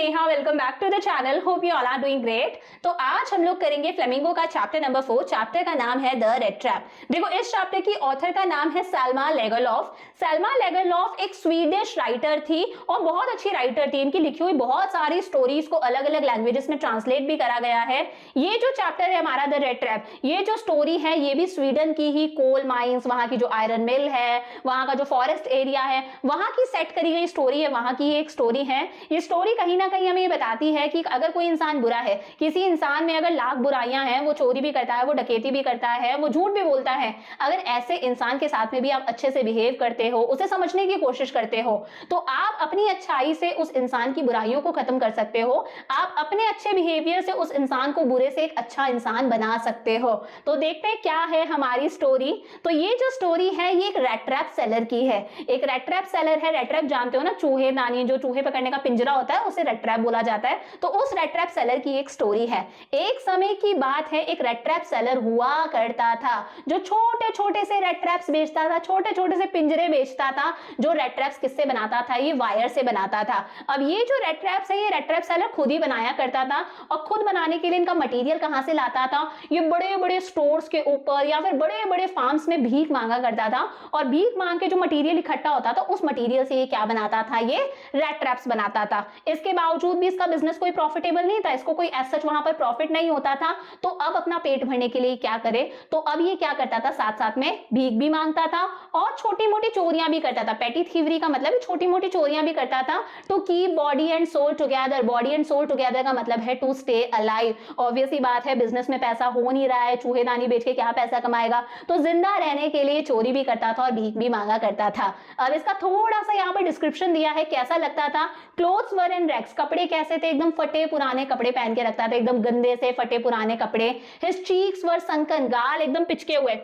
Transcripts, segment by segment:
Neha, welcome back to the channel. Hope you all are doing great. तो आज हम लोग करेंगे फ्लेमिंगो का चैप्टर नंबर 4। चैप्टर का नाम है द रेड ट्रैप। देखो, इस चैप्टर की ऑथर का नाम है सेल्मा लेगरलॉफ। सेल्मा लेगरलॉफ एक स्वीडिश राइटर थी और बहुत अच्छी राइटर थी। इनकी लिखी हुई बहुत सारी स्टोरीज को अलग अलग लैंग्वेजेस में ट्रांसलेट भी करा गया है। ये जो चैप्टर है हमारा द रेड ट्रैप, ये जो स्टोरी है ये भी स्वीडन की ही कोल माइंस, वहां की जो आयरन मिल है, वहां का जो फॉरेस्ट एरिया है, वहां की सेट करी गई स्टोरी है, वहां की एक स्टोरी है। ये स्टोरी कहीं ना कहीं हमें ये बताती है कि अगर कोई इंसान बुरा है, किसी इंसान में अगर लाख बुराइयां हैं, वो चोरी भी करता है, वो डकैती भी करता है, वो झूठ भी बोलता है, अगर ऐसे इंसान के साथ में भी आप अच्छे से बिहेव करते हो, उसे समझने की कोशिश करते हो, तो आप अपनी अच्छाई से उस इंसान की बुराइयों को खत्म कर सकते हो। आप अपने अच्छे बिहेवियर से उस इंसान को बुरे से एक अच्छा इंसान बना सकते हो। तो देखते हैं क्या है हमारी स्टोरी। तो ये जो स्टोरी है ये एक रैट ट्रैप सेलर की है। एक रैट ट्रैप सेलर है। रैट ट्रैप जानते हो ना, चूहे दानी, जो चूहे पकड़ने का पिंजरा होता है उसे रैट ट्रैप बोला जाता है। तो उस रैट ट्रैप सेलर की एक स्टोरी है। एक समय की बात है, एक रैट ट्रैप सेलर हुआ करता था जो छोटे छोटे से रैट ट्रैप्स बेचता था, छोटे छोटे से पिंजरे बेचता था। जो रैट ट्रैप्स किससे बनाता था? ये वायर से बनाता था। अब ये जो रैट ट्रैप्स है, ये रैट ट्रैप सेलर खुद ही बनाया करता था। और खुद बनाने के लिए इनका मटेरियल कहां से लाता था? ये बड़े बड़े स्टोर्स के ऊपर या फिर बड़े बड़े फार्म्स में भीख मांगा करता था। और भीख मांग के जो मटेरियल इकट्ठा होता था, उस मटेरियल से ये क्या बनाता था? ये रैट ट्रैप्स बनाता था। इसके बावजूद भी इसका बिजनेस कोई प्रॉफिटेबल नहीं था, इसको कोई एज सच वहां पर प्रॉफिट नहीं होता था। तो अब अपना पेट भरने के लिए क्या करे? तो अब ये क्या करता था, साथ साथ में भीख भी मांगता था और छोटी मोटी चोरियां भी करता था। पेटी थीवरी का मतलब छोटी मोटी चोरियां भी करता था। To keep body and soul together. Body and soul together का मतलब है टू स्टे अलाइव। ऑब्वियस ही बात है, बिजनेस में पैसा हो नहीं रहा है, चूहेदानी बेच के क्या पैसा कमाएगा? तो जिंदा रहने के लिए चोरी भी करता था और भीख भी मांगा करता था। अब इसका थोड़ा सा यहाँ पर डिस्क्रिप्शन दिया है, कैसा लगता था। Clothes were in racks. कपड़े कैसे थे? एकदम फटे पुराने कपड़े पहन के रखता था, एकदम गंदे से फटे पुराने कपड़े। हिज चीक्स वर संकन। गाल एकदम पिचके हुए,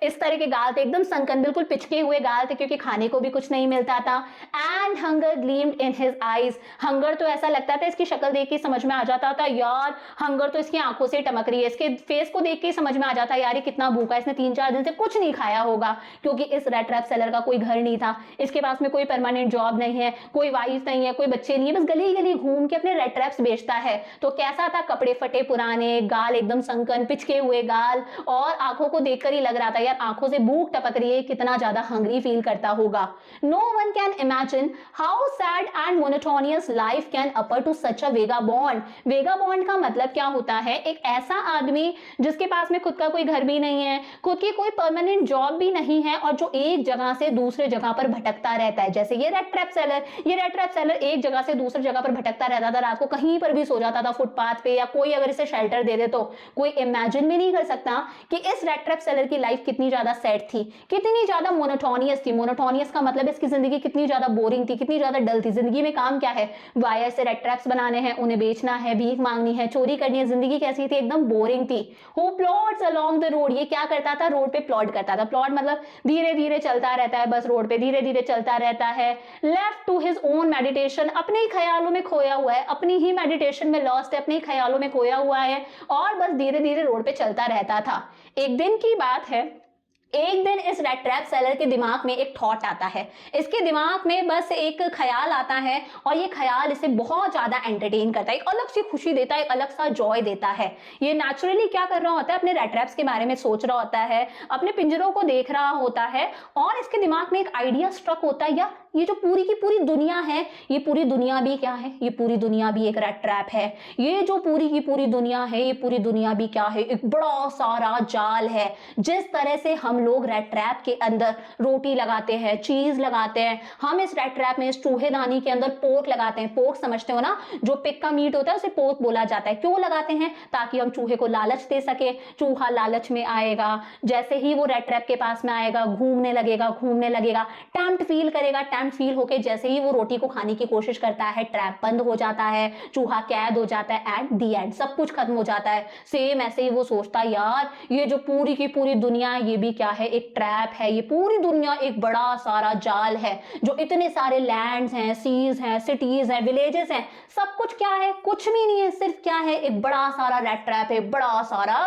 इस तरह के गाल थे, एकदम संकन, बिल्कुल पिचके हुए गाल थे, क्योंकि खाने को भी कुछ नहीं मिलता था। And hunger gleamed in his eyes. Hunger तो ऐसा लगता था, इसकी शक्ल देख के समझ में आ जाता था यार, हंगर तो इसकी आंखों से टमक रही है। इसके फेस को देख के समझ में आ जाता है यार ये कितना भूखा है, इसने 3-4 दिन से कुछ नहीं खाया होगा। क्योंकि इस रैट ट्रैप सेलर का कोई घर नहीं था, इसके पास में कोई परमानेंट जॉब नहीं है, कोई वाइफ नहीं है, कोई बच्चे नहीं है, बस गली गली घूम के अपने रैट ट्रैप्स बेचता है। तो कैसा था? कपड़े फटे पुराने, गाल एकदम संकन, पिचके हुए गाल, और आंखों को देखकर ही लग रहा था यार आंखों से भूख टपक रही है, कितना ज्यादा हंग्री फील करता होगा। No one can imagine how sad and monotonous life can appear to such a vagabond. Vagabond का मतलब क्या होता है? एक ऐसा आदमी जिसके पास में खुद का कोई घर भी नहीं है, खुद की कोई परमानेंट जॉब भी नहीं है, और जो एक जगह से दूसरे जगह पर भटकता रहता है। जैसे ये रैट ट्रैप सेलर, ये रैट ट्रैप सेलर एक जगह से दूसरी जगह पर भटकता रहता था, रात को कहीं पर भी सो जाता था, फुटपाथ पे, या कोई अगर इसे शेल्टर दे दे तो कोई इमेजिन भी नहीं कर सकता कि इस रैट ट्रैप सेलर की लाइफ कितनी ज्यादा सैड थी, कितनी ज्यादा मोनोटोनियस थी। मोनोटोनियस का मतलब इसकी जिंदगी कितनी ज्यादा बोरिंग थी, कितनी ज्यादा डल थी। जिंदगी में काम क्या है? वायर से रेड ट्रैप्स बनाने हैं, उन्हें बेचना है, भीख मांगनी है, चोरी करनी है। जिंदगी कैसी थी? एकदम बोरिंग थी। Who plots along the road. ये क्या करता था? रोड पे प्लॉट करता था। प्लॉट मतलब धीरे धीरे चलता रहता है, बस रोड पे धीरे धीरे चलता रहता है। Left to his own meditation. अपने ही ख्यालों में खोया हुआ है, अपनी ही मेडिटेशन में लॉस्ट है, अपने ही ख्यालों में खोया हुआ है, और बस धीरे धीरे रोड पे चलता रहता था। एक दिन की बात है, एक दिन इस रैट ट्रैप सेलर के दिमाग में एक थॉट आता है। इसके दिमाग में बस एक ख्याल आता है, और ये ख्याल इसे बहुत ज्यादा एंटरटेन करता है, एक अलग सी खुशी देता है, एक अलग सा जॉय देता है। ये नेचुरली क्या कर रहा होता है? अपने रैट ट्रैप्स के बारे में सोच रहा होता है, अपने पिंजरों को देख रहा होता है, और इसके दिमाग में एक आइडिया स्ट्रक होता है, यार ये जो पूरी की पूरी दुनिया है, ये पूरी दुनिया भी क्या है? ये पूरी दुनिया भी एक रैट ट्रैप है। ये जो पूरी की पूरी दुनिया है, ये पूरी दुनिया भी क्या है? एक बड़ा सारा जाल है। जिस तरह से हम लोग रैट ट्रैप के अंदर रोटी लगाते हैं, चीज लगाते हैं, हम इस रैट ट्रैप में, इस चूहेदानी के अंदर पोर्क लगाते हैं। पोर्क समझते हो ना? जो पिग का मीट होता है उसे पोर्क बोला जाता है। क्यों लगाते हैं? ताकि हम चूहे को लालच दे सके। चूहा लालच में आएगा, जैसे ही वो रैट ट्रैप के पास में आएगा, घूमने लगेगा, घूमने लगेगा, टेम्प्ट फील करेगा, टेम्प्ट फील होके जैसे ही वो रोटी को खाने की कोशिश करता है, ट्रैप बंद हो जाता है, चूहा कैद हो जाता है, एट द एंड सब कुछ खत्म हो जाता है। सेम ऐसे ही वो सोचता है, यार ये जो पूरी की पूरी दुनिया है, ये भी क्या है? एक ट्रैप है। ये पूरी दुनिया एक बड़ा सारा जाल है, जो इतने सारे लैंड्स हैं, सीज हैं, सिटीज हैं, विलेजेस हैं, सब कुछ क्या है? कुछ भी नहीं है, सिर्फ क्या है? एक बड़ा सारा रैट ट्रैप है, बड़ा सारा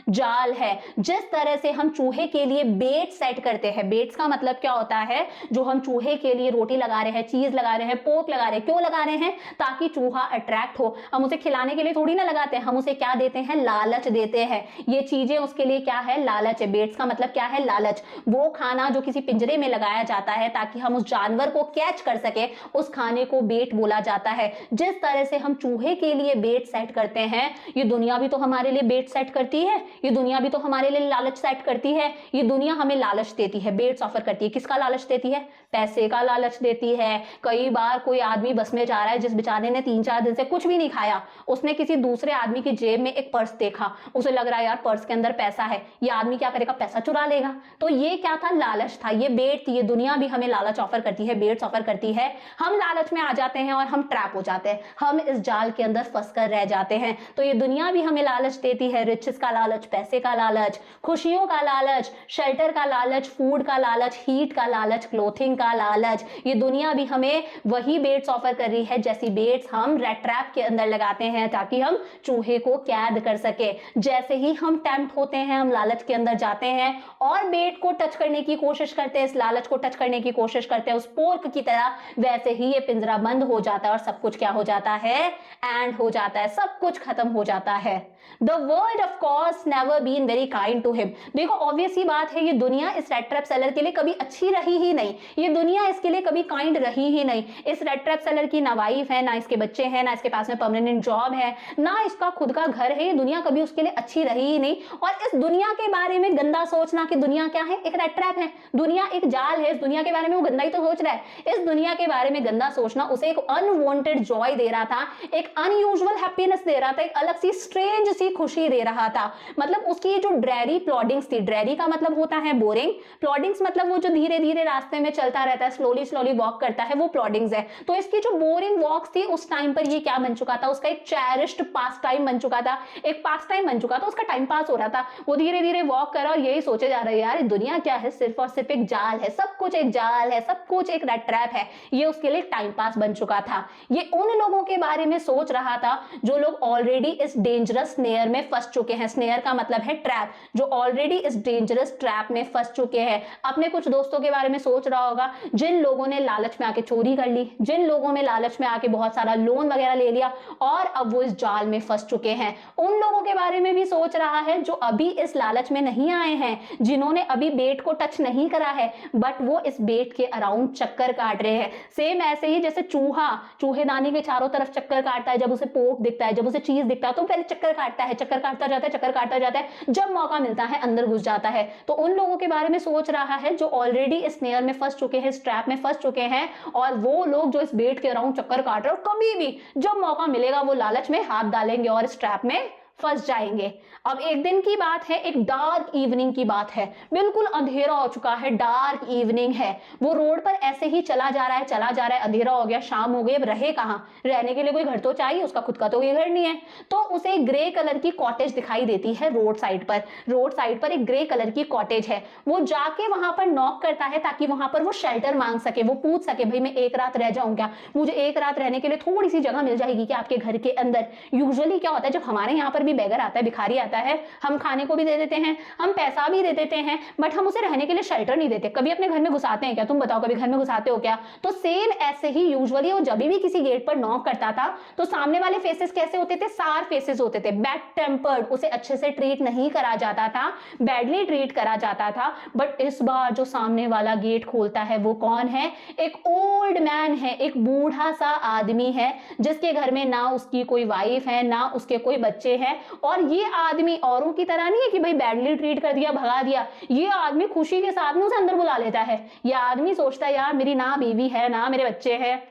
जाल है। जिस तरह से हम चूहे के लिए बेट सेट करते हैं, बेट्स का मतलब क्या होता है, जो हम चूहे के लिए रोटी लगा रहे हैं, चीज लगा रहे हैं, पोक लगा रहे हैं, क्यों लगा रहे हैं, ताकि चूहा अट्रैक्ट हो। हम उसे खिलाने के लिए थोड़ी ना लगाते हैं, हम उसे क्या देते हैं, लालच देते हैं। ये चीजें उसके लिए क्या है, लालच है। बेट्स का मतलब क्या है, लालच। वो खाना जो किसी पिंजरे में लगाया जाता है ताकि हम उस जानवर को कैच कर सके, उस खाने को बेट बोला जाता है। जिस तरह से हम चूहे के लिए बेट सेट करते हैं, ये दुनिया भी तो हमारे लिए बेट सेट करती है, ये दुनिया भी तो हमारे लिए लालच सेट करती है। ये दुनिया हमें लालच देती है, बेट्स ऑफर करती है। किसका लालच देती है, पैसे का लालच देती है। कई बार कोई आदमी बस में जा रहा है, जिस बेचारे ने 3-4 दिन से कुछ भी नहीं खाया, उसने किसी दूसरे आदमी की जेब में एक पर्स देखा, उसे लग रहा है यार पर्स के अंदर पैसा है, ये आदमी क्या करेगा, पैसा चुरा लेगा। तो ये क्या था, लालच था, ये बेट थी। ये दुनिया भी हमें लालच ऑफर करती है, बेट्स ऑफर करती है। हम लालच में आ जाते हैं और हम ट्रैप हो जाते हैं, हम इस जाल के अंदर फंस कर रह जाते हैं। तो ये दुनिया भी हमें लालच देती है, रिचेस का लालच, पैसे का लालच, खुशियों का लालच, शेल्टर का लालच, फूड का लालच, हीट का लालच, क्लोथिंग का लालच। ये दुनिया भी हमें वही बेट्स ऑफर कर रही है जैसी बेट्स हम रेट ट्रैप के अंदर लगाते हैं ताकि हम चूहे को कैद कर सके। जैसे ही हम टेम्प्ट होते हैं, हम लालच के अंदर जाते हैं और बेट को टच करने की कोशिश करते हैं, इस लालच को टच करने की कोशिश करते हैं उस पोर्क की तरह, वैसे ही ये पिंजरा बंद हो जाता है और सब कुछ क्या हो जाता है, एंड हो जाता है, सब कुछ खत्म हो जाता है। The world of course never been very kind to him। देखो ऑब्वियस ही बात है, ये दुनिया इस रेट ट्रैप सेलर के लिए कभी अच्छी रही ही नहीं, ये दुनिया इसके लिए कभी काइंड रही ही नहीं। इस रेट ट्रैप सेलर की ना वाइफ है, ना इसके बच्चे हैं, ना इसके पास में परमानेंट जॉब है, ना इसका खुद का घर है। ये दुनिया कभी उसके लिए अच्छी रही ही नहीं। और इस दुनिया के बारे में गंदा सोचना कि दुनिया क्या है, एक रेट ट्रैप है, दुनिया एक जाल है, इस दुनिया के बारे में वो गंदा ही तो सोच रहा है। इस दुनिया के बारे में गंदा सोचना उसे एक अनवांटेड जॉय दे रहा था, एक अनयूजुअल हैप्पीनेस दे रहा था, एक अलग सी स्ट्रेंज सी खुशी दे रहा था। मतलब उसकी जो ड्रेरी प्लॉडिंग्स थी, ड्रेरी का मतलब होता है बोरिंग, प्लॉडिंग्स मतलब वो जो धीरे धीरे रास्ते में चलता रहता है, स्लोली स्लोली वॉक करता है, वो प्लॉडिंग्स है। तो इसकी जो बोरिंग वॉक्स थी उस टाइम पर ये क्या बन चुका था, उसका एक चेरिश्ड पास टाइम बन चुका था, एक पास टाइम बन चुका था, उसका टाइम पास हो रहा था। वो धीरे धीरे वॉक कर रहा और यही सोचे जा रहा है यार दुनिया क्या है, सिर्फ और सिर्फ एक जाल है, सब कुछ एक जाल है, सब कुछ एक रेट ट्रैप है। ये उसके लिए टाइम पास बन चुका था। ये उन लोगों के बारे में सोच रहा था जो लोग ऑलरेडी इस डेंजरस स्नेयर में फंस चुके हैं। स्नेयर का मतलब है ट्रैप, जो ऑलरेडी इस डेंजरस ट्रैप में फंस चुके हैं। अपने कुछ दोस्तों के बारे में सोच रहा होगा जिन लोगों ने लालच में आके चोरी कर ली, जिन लोगों ने लालच में आके बहुत सारा लोन वगैरह ले लिया और अब वो इस जाल में फंस चुके हैं। उन लोगों के बारे में भी सोच रहा है जो अभी इस लालच में नहीं आए हैं, जिन्होंने अभी बेट को टच नहीं करा है, बट वो इस बेट के अराउंड चक्कर काट रहे हैं। सेम ऐसे ही जैसे चूहा चूहेदानी के चारों तरफ चक्कर काटता है, जब उसे पोक दिखता है, जब उसे चीज दिखता है तो पहले चक्कर काटता है, चक्कर काटता जाता है, चक्कर काटता जाता है, जब मौका मिलता है अंदर घुस जाता है। तो उन लोगों के बारे में सोच रहा है जो ऑलरेडी इस स्नेयर में फंस चुके हैं, इस ट्रैप में फंस चुके हैं, और वो लोग जो इस बेट के अराउंड चक्कर काट रहे हैं और कभी भी जब मौका मिलेगा वो लालच में हाथ डालेंगे और इस ट्रैप में फंस जाएंगे। अब एक दिन की बात है, एक डार्क इवनिंग की बात है, बिल्कुल अंधेरा हो चुका है, डार्क इवनिंग है। वो रोड पर ऐसे ही चला जा रहा है, चला जा रहा है, अंधेरा हो गया, शाम हो गई, अब रहे कहां, रहने के लिए कोई घर तो चाहिए, उसका खुद का तो कोई घर नहीं है। तो उसे ग्रे कलर की कॉटेज दिखाई देती है रोड साइड पर, रोड साइड पर एक ग्रे कलर की कॉटेज है। वो जाके वहां पर नॉक करता है ताकि वहां पर वो शेल्टर मांग सके, वो पूछ सके भाई मैं एक रात रह जाऊं क्या, मुझे एक रात रहने के लिए थोड़ी सी जगह मिल जाएगी क्या आपके घर के अंदर। यूजुअली क्या होता है जब हमारे यहाँ पर भी बेगर आता है, भिखारी आता है, हम खाने को भी दे देते हैं, हम पैसा भी दे देते हैं, बट हम उसे रहने के लिए शेल्टर नहीं देते। कभी अपने घर में घुसाते हैं क्या, तुम बताओ कभी घर में घुसाते हो क्या। तो सेम ऐसे ही यूजुअली वो जब भी किसी गेट पर नॉक करता था तो सामने वाले फेसेस कैसे होते थे, सार फेसेस होते थे, बैड टेम्पर्ड, उसे अच्छे से ट्रीट नहीं करा जाता था, बैडली ट्रीट करा जाता था। बट इस बार जो सामने वाला गेट खोलता है वो कौन है, एक ओल्ड मैन है, एक बूढ़ा सा आदमी है जिसके घर में ना उसकी कोई वाइफ है, ना उसके कोई बच्चे हैं। और ये आदमी औरों की तरह नहीं है कि भाई बैडली ट्रीट कर दिया, भगा दिया, ये आदमी खुशी के साथ में उसे अंदर बुला लेता है। ये आदमी सोचता है यार मेरी ना बीवी है, ना मेरे बच्चे हैं,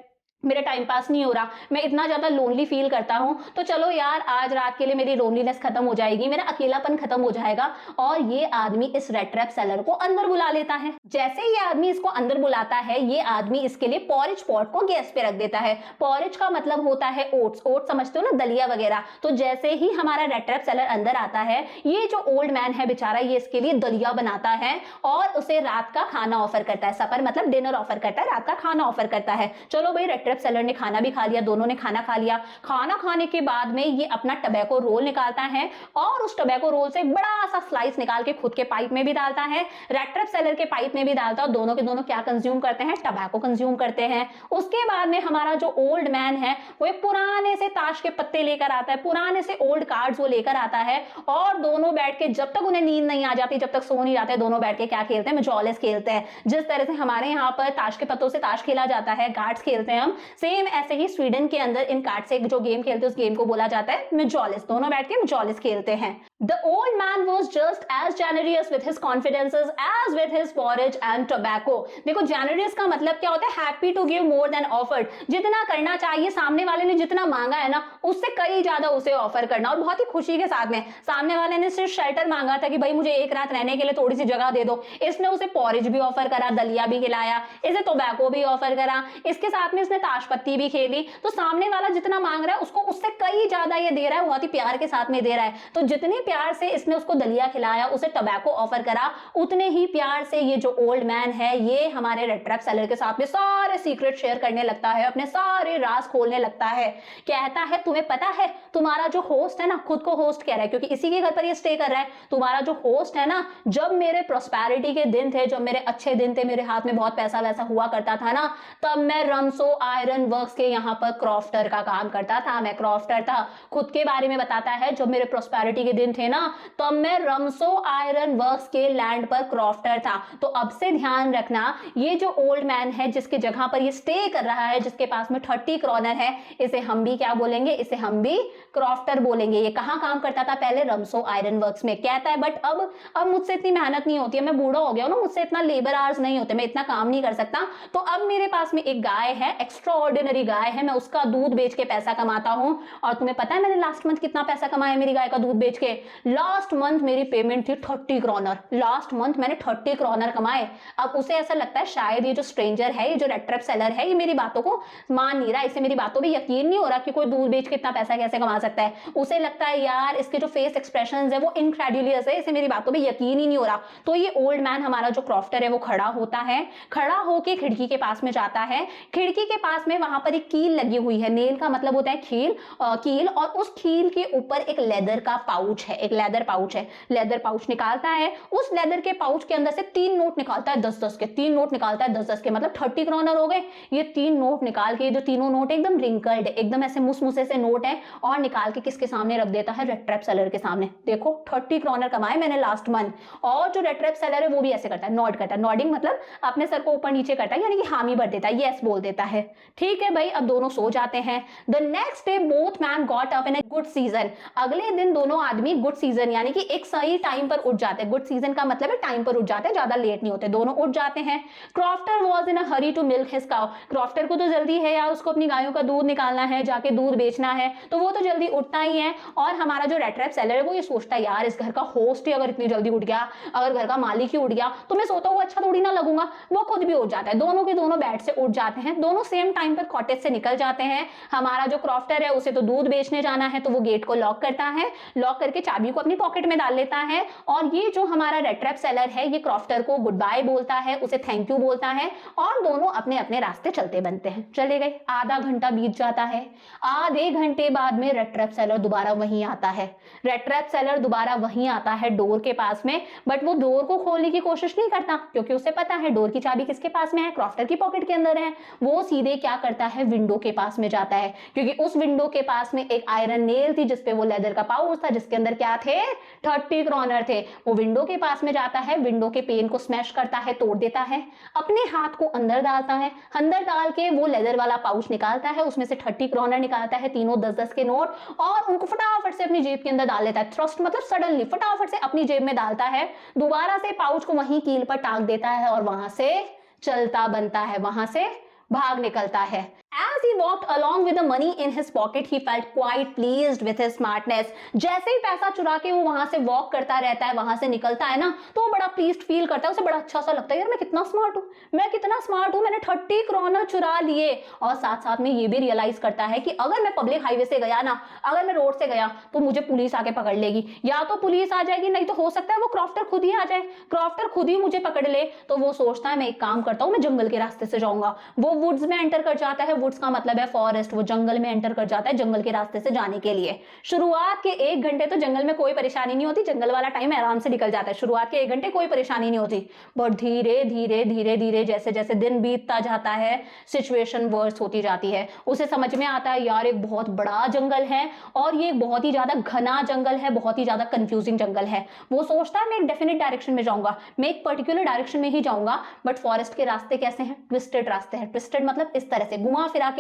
मेरा टाइम पास नहीं हो रहा, मैं इतना ज्यादा लोनली फील करता हूं, तो चलो यार आज रात के लिए मेरी लोनलीनेस खत्म हो जाएगी, मेरा अकेलापन खत्म हो जाएगा। और ये आदमी इस रेट ट्रैप सेलर को अंदर बुला लेता है। जैसे ये आदमी इसको अंदर बुलाता है, ये आदमी इसके लिए पॉरेज पॉट को गैस पे रख देता है। पॉरेज का मतलब होता है ओट्स, ओट्स समझते हो ना, दलिया वगैरह। तो जैसे ही हमारा रेट ट्रैप सेलर अंदर आता है, ये जो ओल्ड मैन है बेचारा, ये इसके लिए दलिया बनाता है और उसे रात का खाना ऑफर करता है। सपर मतलब डिनर ऑफर करता है, रात का खाना ऑफर करता है। चलो भाई रेट ट्रैप सेलर ने खाना भी खा लिया, दोनों ने खाना खा लिया। खाना खाने के बाद में ये अपना टबैको रोल निकालता है और उस टबैको रोल से बड़ा सा स्लाइस निकाल के खुद के पाइप में भी डालता है, रेड ट्रैप सेलर के पाइप में भी डालता है, और दोनों के दोनों क्या कंज्यूम करते हैं, टबैको कंज्यूम करते हैं। उसके बाद में हमारा जो ओल्ड मैन है वो एक पुराने से ताश के पत्ते लेकर आता है, पुराने से ओल्ड कार्ड्स वो लेकर आता है, और दोनों बैठ के जब तक उन्हें नींद नहीं आ जाती, जब तक सो नहीं जाते, दोनों बैठ के क्या खेलते हैं, मेजोलिस खेलते हैं। जिस तरह से हमारे यहाँ पर ताश के पत्तों से ताश खेला जाता है, कार्ड्स खेलते हैं हम, सेम ऐसे ही स्वीडन के अंदर इन कार्ड से जो गेम खेलते हैं उस गेम को बोला जाता है मेजोलिस। दोनों बैठ के मेजोलिस खेलते हैं। The old man was just as generous with his confidences as with his porridge and tobacco। देखो generous का मतलब क्या होता है, happy to give more than offered। जितना करना चाहिए, सामने वाले ने जितना मांगा है ना उससे कई ज्यादा उसे ऑफर करना, और बहुत ही खुशी के साथ में। सामने वाले ने सिर्फ शेल्टर मांगा था कि भाई मुझे एक रात रहने के लिए थोड़ी सी जगह दे दो, इसने उसे पॉरेज भी ऑफर करा, दलिया भी खिलाया, इसे टोबैको भी ऑफर करा, इसके साथ में इसने ताश पत्ती भी खेली। तो सामने वाला जितना मांग रहा है उसको उससे कई ज्यादा ये दे रहा है, बहुत ही प्यार के साथ में दे रहा है। तो जितने प्यार से इसने उसको दलिया खिलाया, उसे टबैको ऑफर करा, उतने ही प्यार से ये जो ओल्ड मैन है ये हमारे रेड ट्रैप सेलर के साथ में सारे सीक्रेट शेयर करने लगता है, अपने सारे राज खोलने लगता है। कहता है तुम्हें पता है तुम्हारा जो होस्ट है ना, खुद को होस्ट कह रहा है क्योंकि इसी के घर पर ये स्टे कर रहा है, तुम्हारा जो होस्ट है ना, जब मेरे प्रॉस्पेरिटी के दिन थे, जब मेरे अच्छे दिन थे, मेरे हाथ में बहुत पैसा वैसा हुआ करता था ना, तब मैं रमसो आयरन वर्क्स के यहाँ पर क्रॉफ्टर का काम करता था, मैं क्रॉफ्टर था। खुद के बारे में बताता है, जब मेरे प्रॉस्पेरिटी के दिन थे ना तब मैं रमसो आयरन वर्क्स के लैंड पर क्रॉफ्टर था। तो अब से ध्यान रखना, ये जो ओल्ड मैन है जिसके जगह पर ये स्टे कर रहा है, जिसके पास में 30 क्रॉनर है, इसे हम भी क्या बोलेंगे, इसे हम भी क्रॉफ्टर बोलेंगे। ये कहाँ काम करता था पहले, रमसो आयरन वर्क्स में। कहता है बट अब मुझसे इतनी मेहनत नहीं होती है, मैं बूढ़ा हो गया हूं ना, मुझसे इतना लेबर आवर्स नहीं होते, मैं इतना काम नहीं कर सकता, तो अब मेरे पास में एक गाय है, एक्स्ट्रा ऑर्डिनरी गाय है, मैं उसका दूध बेच के पैसा कमाता हूं। और तुम्हें पता है मैंने लास्ट मंथ कितना पैसा कमाया मेरी गाय का दूध बेच के? लास्ट मंथ मेरी पेमेंट थी 30 क्रॉनर, लास्ट मंथ मैंने 30 क्रॉनर कमाए। अब उसे ऐसा लगता है शायद ये जो स्ट्रेंजर है, ये जो रेड ट्रैप सेलर है, ये मेरी बातों को मान नहीं रहा, इसे मेरी बातों पे यकीन नहीं हो रहा कि कोई दूध बेच के इतना पैसा कैसे कमा सकता है। उसे लगता है यार इसके जो फेस एक्सप्रेशंस है वो इनक्रेडुलियस है, इसे मेरी बातों पे यकीन ही नहीं हो रहा। तो ये ओल्ड मैन हमारा जो क्रॉफ्टर है वो खड़ा होता है, खड़ा होके खिड़की के पास में जाता है। खिड़की के पास में वहां पर एक कील लगी हुई है, नेल का मतलब होता है कील, और उस कील के ऊपर एक लेदर का पाउच है, एक लेदर पाउच है। लेदर पाउच निकालता है, उस लेदर के पाउच के अंदर से 3 नोट निकालता है 10-10 के, 3 नोट निकालता है 10-10 के, मतलब 30 क्रॉनर हो गए। ये 3 नोट निकाल के, जो तीनों नोट एकदम रिंकल्ड, एकदम ऐसे मुसमुसे से नोट है, और निकाल के किसके सामने रख देता है, रेड ट्रैप सेलर के सामने। देखो 30 क्रॉनर कमाए मैंने लास्ट मंथ। और जो रेड ट्रैप सेलर है वो भी ऐसे करता है, नॉड करता है, नॉडिंग मतलब अपने सर को ऊपर नीचे करता है, यानी कि हामी भर देता है, यस बोल देता है। ठीक है भाई, अब दोनों सो जाते हैं। The next day both man got up in a good season. अगले दिन दोनों आदमी गुड सीजन यानी कि एक सही टाइम पर उठ जाते हैं। गुड सीजन का मतलब है टाइम पर उठ जाते हैं, ज्यादा लेट नहीं होते, दोनों उठ जाते हैं। Crofter was in a hurry to milk his cow. Crofter को तो जल्दी है यार, उसको अपनी गायों का दूध निकालना है, जाके दूध बेचना है, तो वो तो जल्दी उठता ही है। और हमारा जो रेड ट्रैप सेलर है वो ये सोचता है यार इस घर का होस्ट ही अगर इतनी जल्दी उठ गया, अगर घर का मालिक ही उठ गया तो मैं सोता हुआ अच्छा थोड़ी ना लगूंगा। वो खुद भी उठ जाता है, दोनों के दोनों बेड से उठ जाते हैं, दोनों सेम टाइम पर कॉटेज से निकल जाते हैं। हमारा जो क्रॉफ्टर है उसे तो दूध बेचने जाना है, तो वो गेट को लॉक करता है, लॉक करके चाबी को अपनी पॉकेट में डाल लेता है। और ये जो हमारा रेड ट्रैप सेलर है ये क्रॉफ्टर को गुड बाय बोलता है, उसे थैंक यू बोलता है, और दोनों अपने अपने रास्ते चलते बनते हैं। चले गए, आधा घंटा बीत जाता है। आधे घंटे बाद में रेड ट्रैप सेलर दोबारा वहीं आता है। रेड ट्रैप सेलर दोबारा वहीं आता है डोर के पास में, बट वो डोर को खोलने की कोशिश नहीं करता क्योंकि उसे पता है डोर की चाबी किसके पास में है, क्रॉफ्टर की पॉकेट के अंदर है। वो सीधे क्या करता है, विंडो के पास में जाता है, क्योंकि उस विंडो के पास में एक आयरन नेल थी जिसपे वो लेदर का पाउच था जिसके अंदर क्या थे, 30 क्रॉनर थे। वो विंडो के पास में जाता है, विंडो के पेन को स्मैश करता है, तोड़ देता है, अपने हाथ को अंदर डालता है, अंदर डाल के वो लेदर वाला पाउच निकालता है, उसमें से 30 क्रॉनर निकालता है, तीनों 10-10 के नोट, और उनको फटाफट से अपनी जेब के अंदर डाल लेता है। थ्रस्ट मतलब सडनली फटाफट से अपनी जेब में डालता है, दोबारा से पाउच को वहीं कील पर टांग देता है और वहां से चलता बनता है, वहां से भाग निकलता है। As he walked along with the money in his pocket, he felt quite pleased with his smartness. जैसे ही पैसा चुरा के वो वहां से वॉक करता रहता है, वहां से निकलता है ना, तो वो बड़ा प्लीज्ड फील करता है, उसे बड़ा अच्छा सा लगता है, यार मैं कितना स्मार्ट हूँ, मैं कितना स्मार्ट हूँ, मैंने 30 क्रॉनर चुरा लिए। और साथ साथ में ये भी रियलाइज करता है कि अगर मैं पब्लिक हाईवे से गया ना, अगर मैं रोड से गया तो मुझे पुलिस आके पकड़ लेगी, या तो पुलिस आ जाएगी, नहीं तो हो सकता है वो क्रॉफ्टर खुद ही आ जाए, क्रॉफ्टर खुद ही मुझे पकड़ ले। तो वो सोचता है मैं एक काम करता हूँ, मैं जंगल के रास्ते से जाऊंगा। वो वुड्स में एंटर कर जाता है। वुड्स का का मतलब है फॉरेस्ट, वो जंगल में एंटर कर जाता है जंगल के रास्ते से जाने के लिए। शुरुआत के 1 घंटे तो जंगल में कोई परेशानी नहीं होती, जंगल वाला टाइम आराम से निकल जाता है, शुरुआत के 1 घंटे कोई परेशानी नहीं होती। बट धीरे धीरे धीरे धीरे जैसे जैसे दिन बीतता जाता है सिचुएशन वर्स होती जाती है। उसे समझ में आता है यार एक बहुत बड़ा जंगल है और ये बहुत ही ज्यादा घना जंगल है, बहुत ही ज्यादा कंफ्यूजिंग जंगल है। वो सोचता है मैं एक डेफिनेट डायरेक्शन में जाऊंगा, मैं एक पर्टिकुलर डायरेक्शन में ही जाऊंगा, बट फॉरेस्ट के रास्ते कैसे हैं? ट्विस्टेड रास्ते हैं। ट्विस्टेड मतलब इस तरह से घुमा फिरा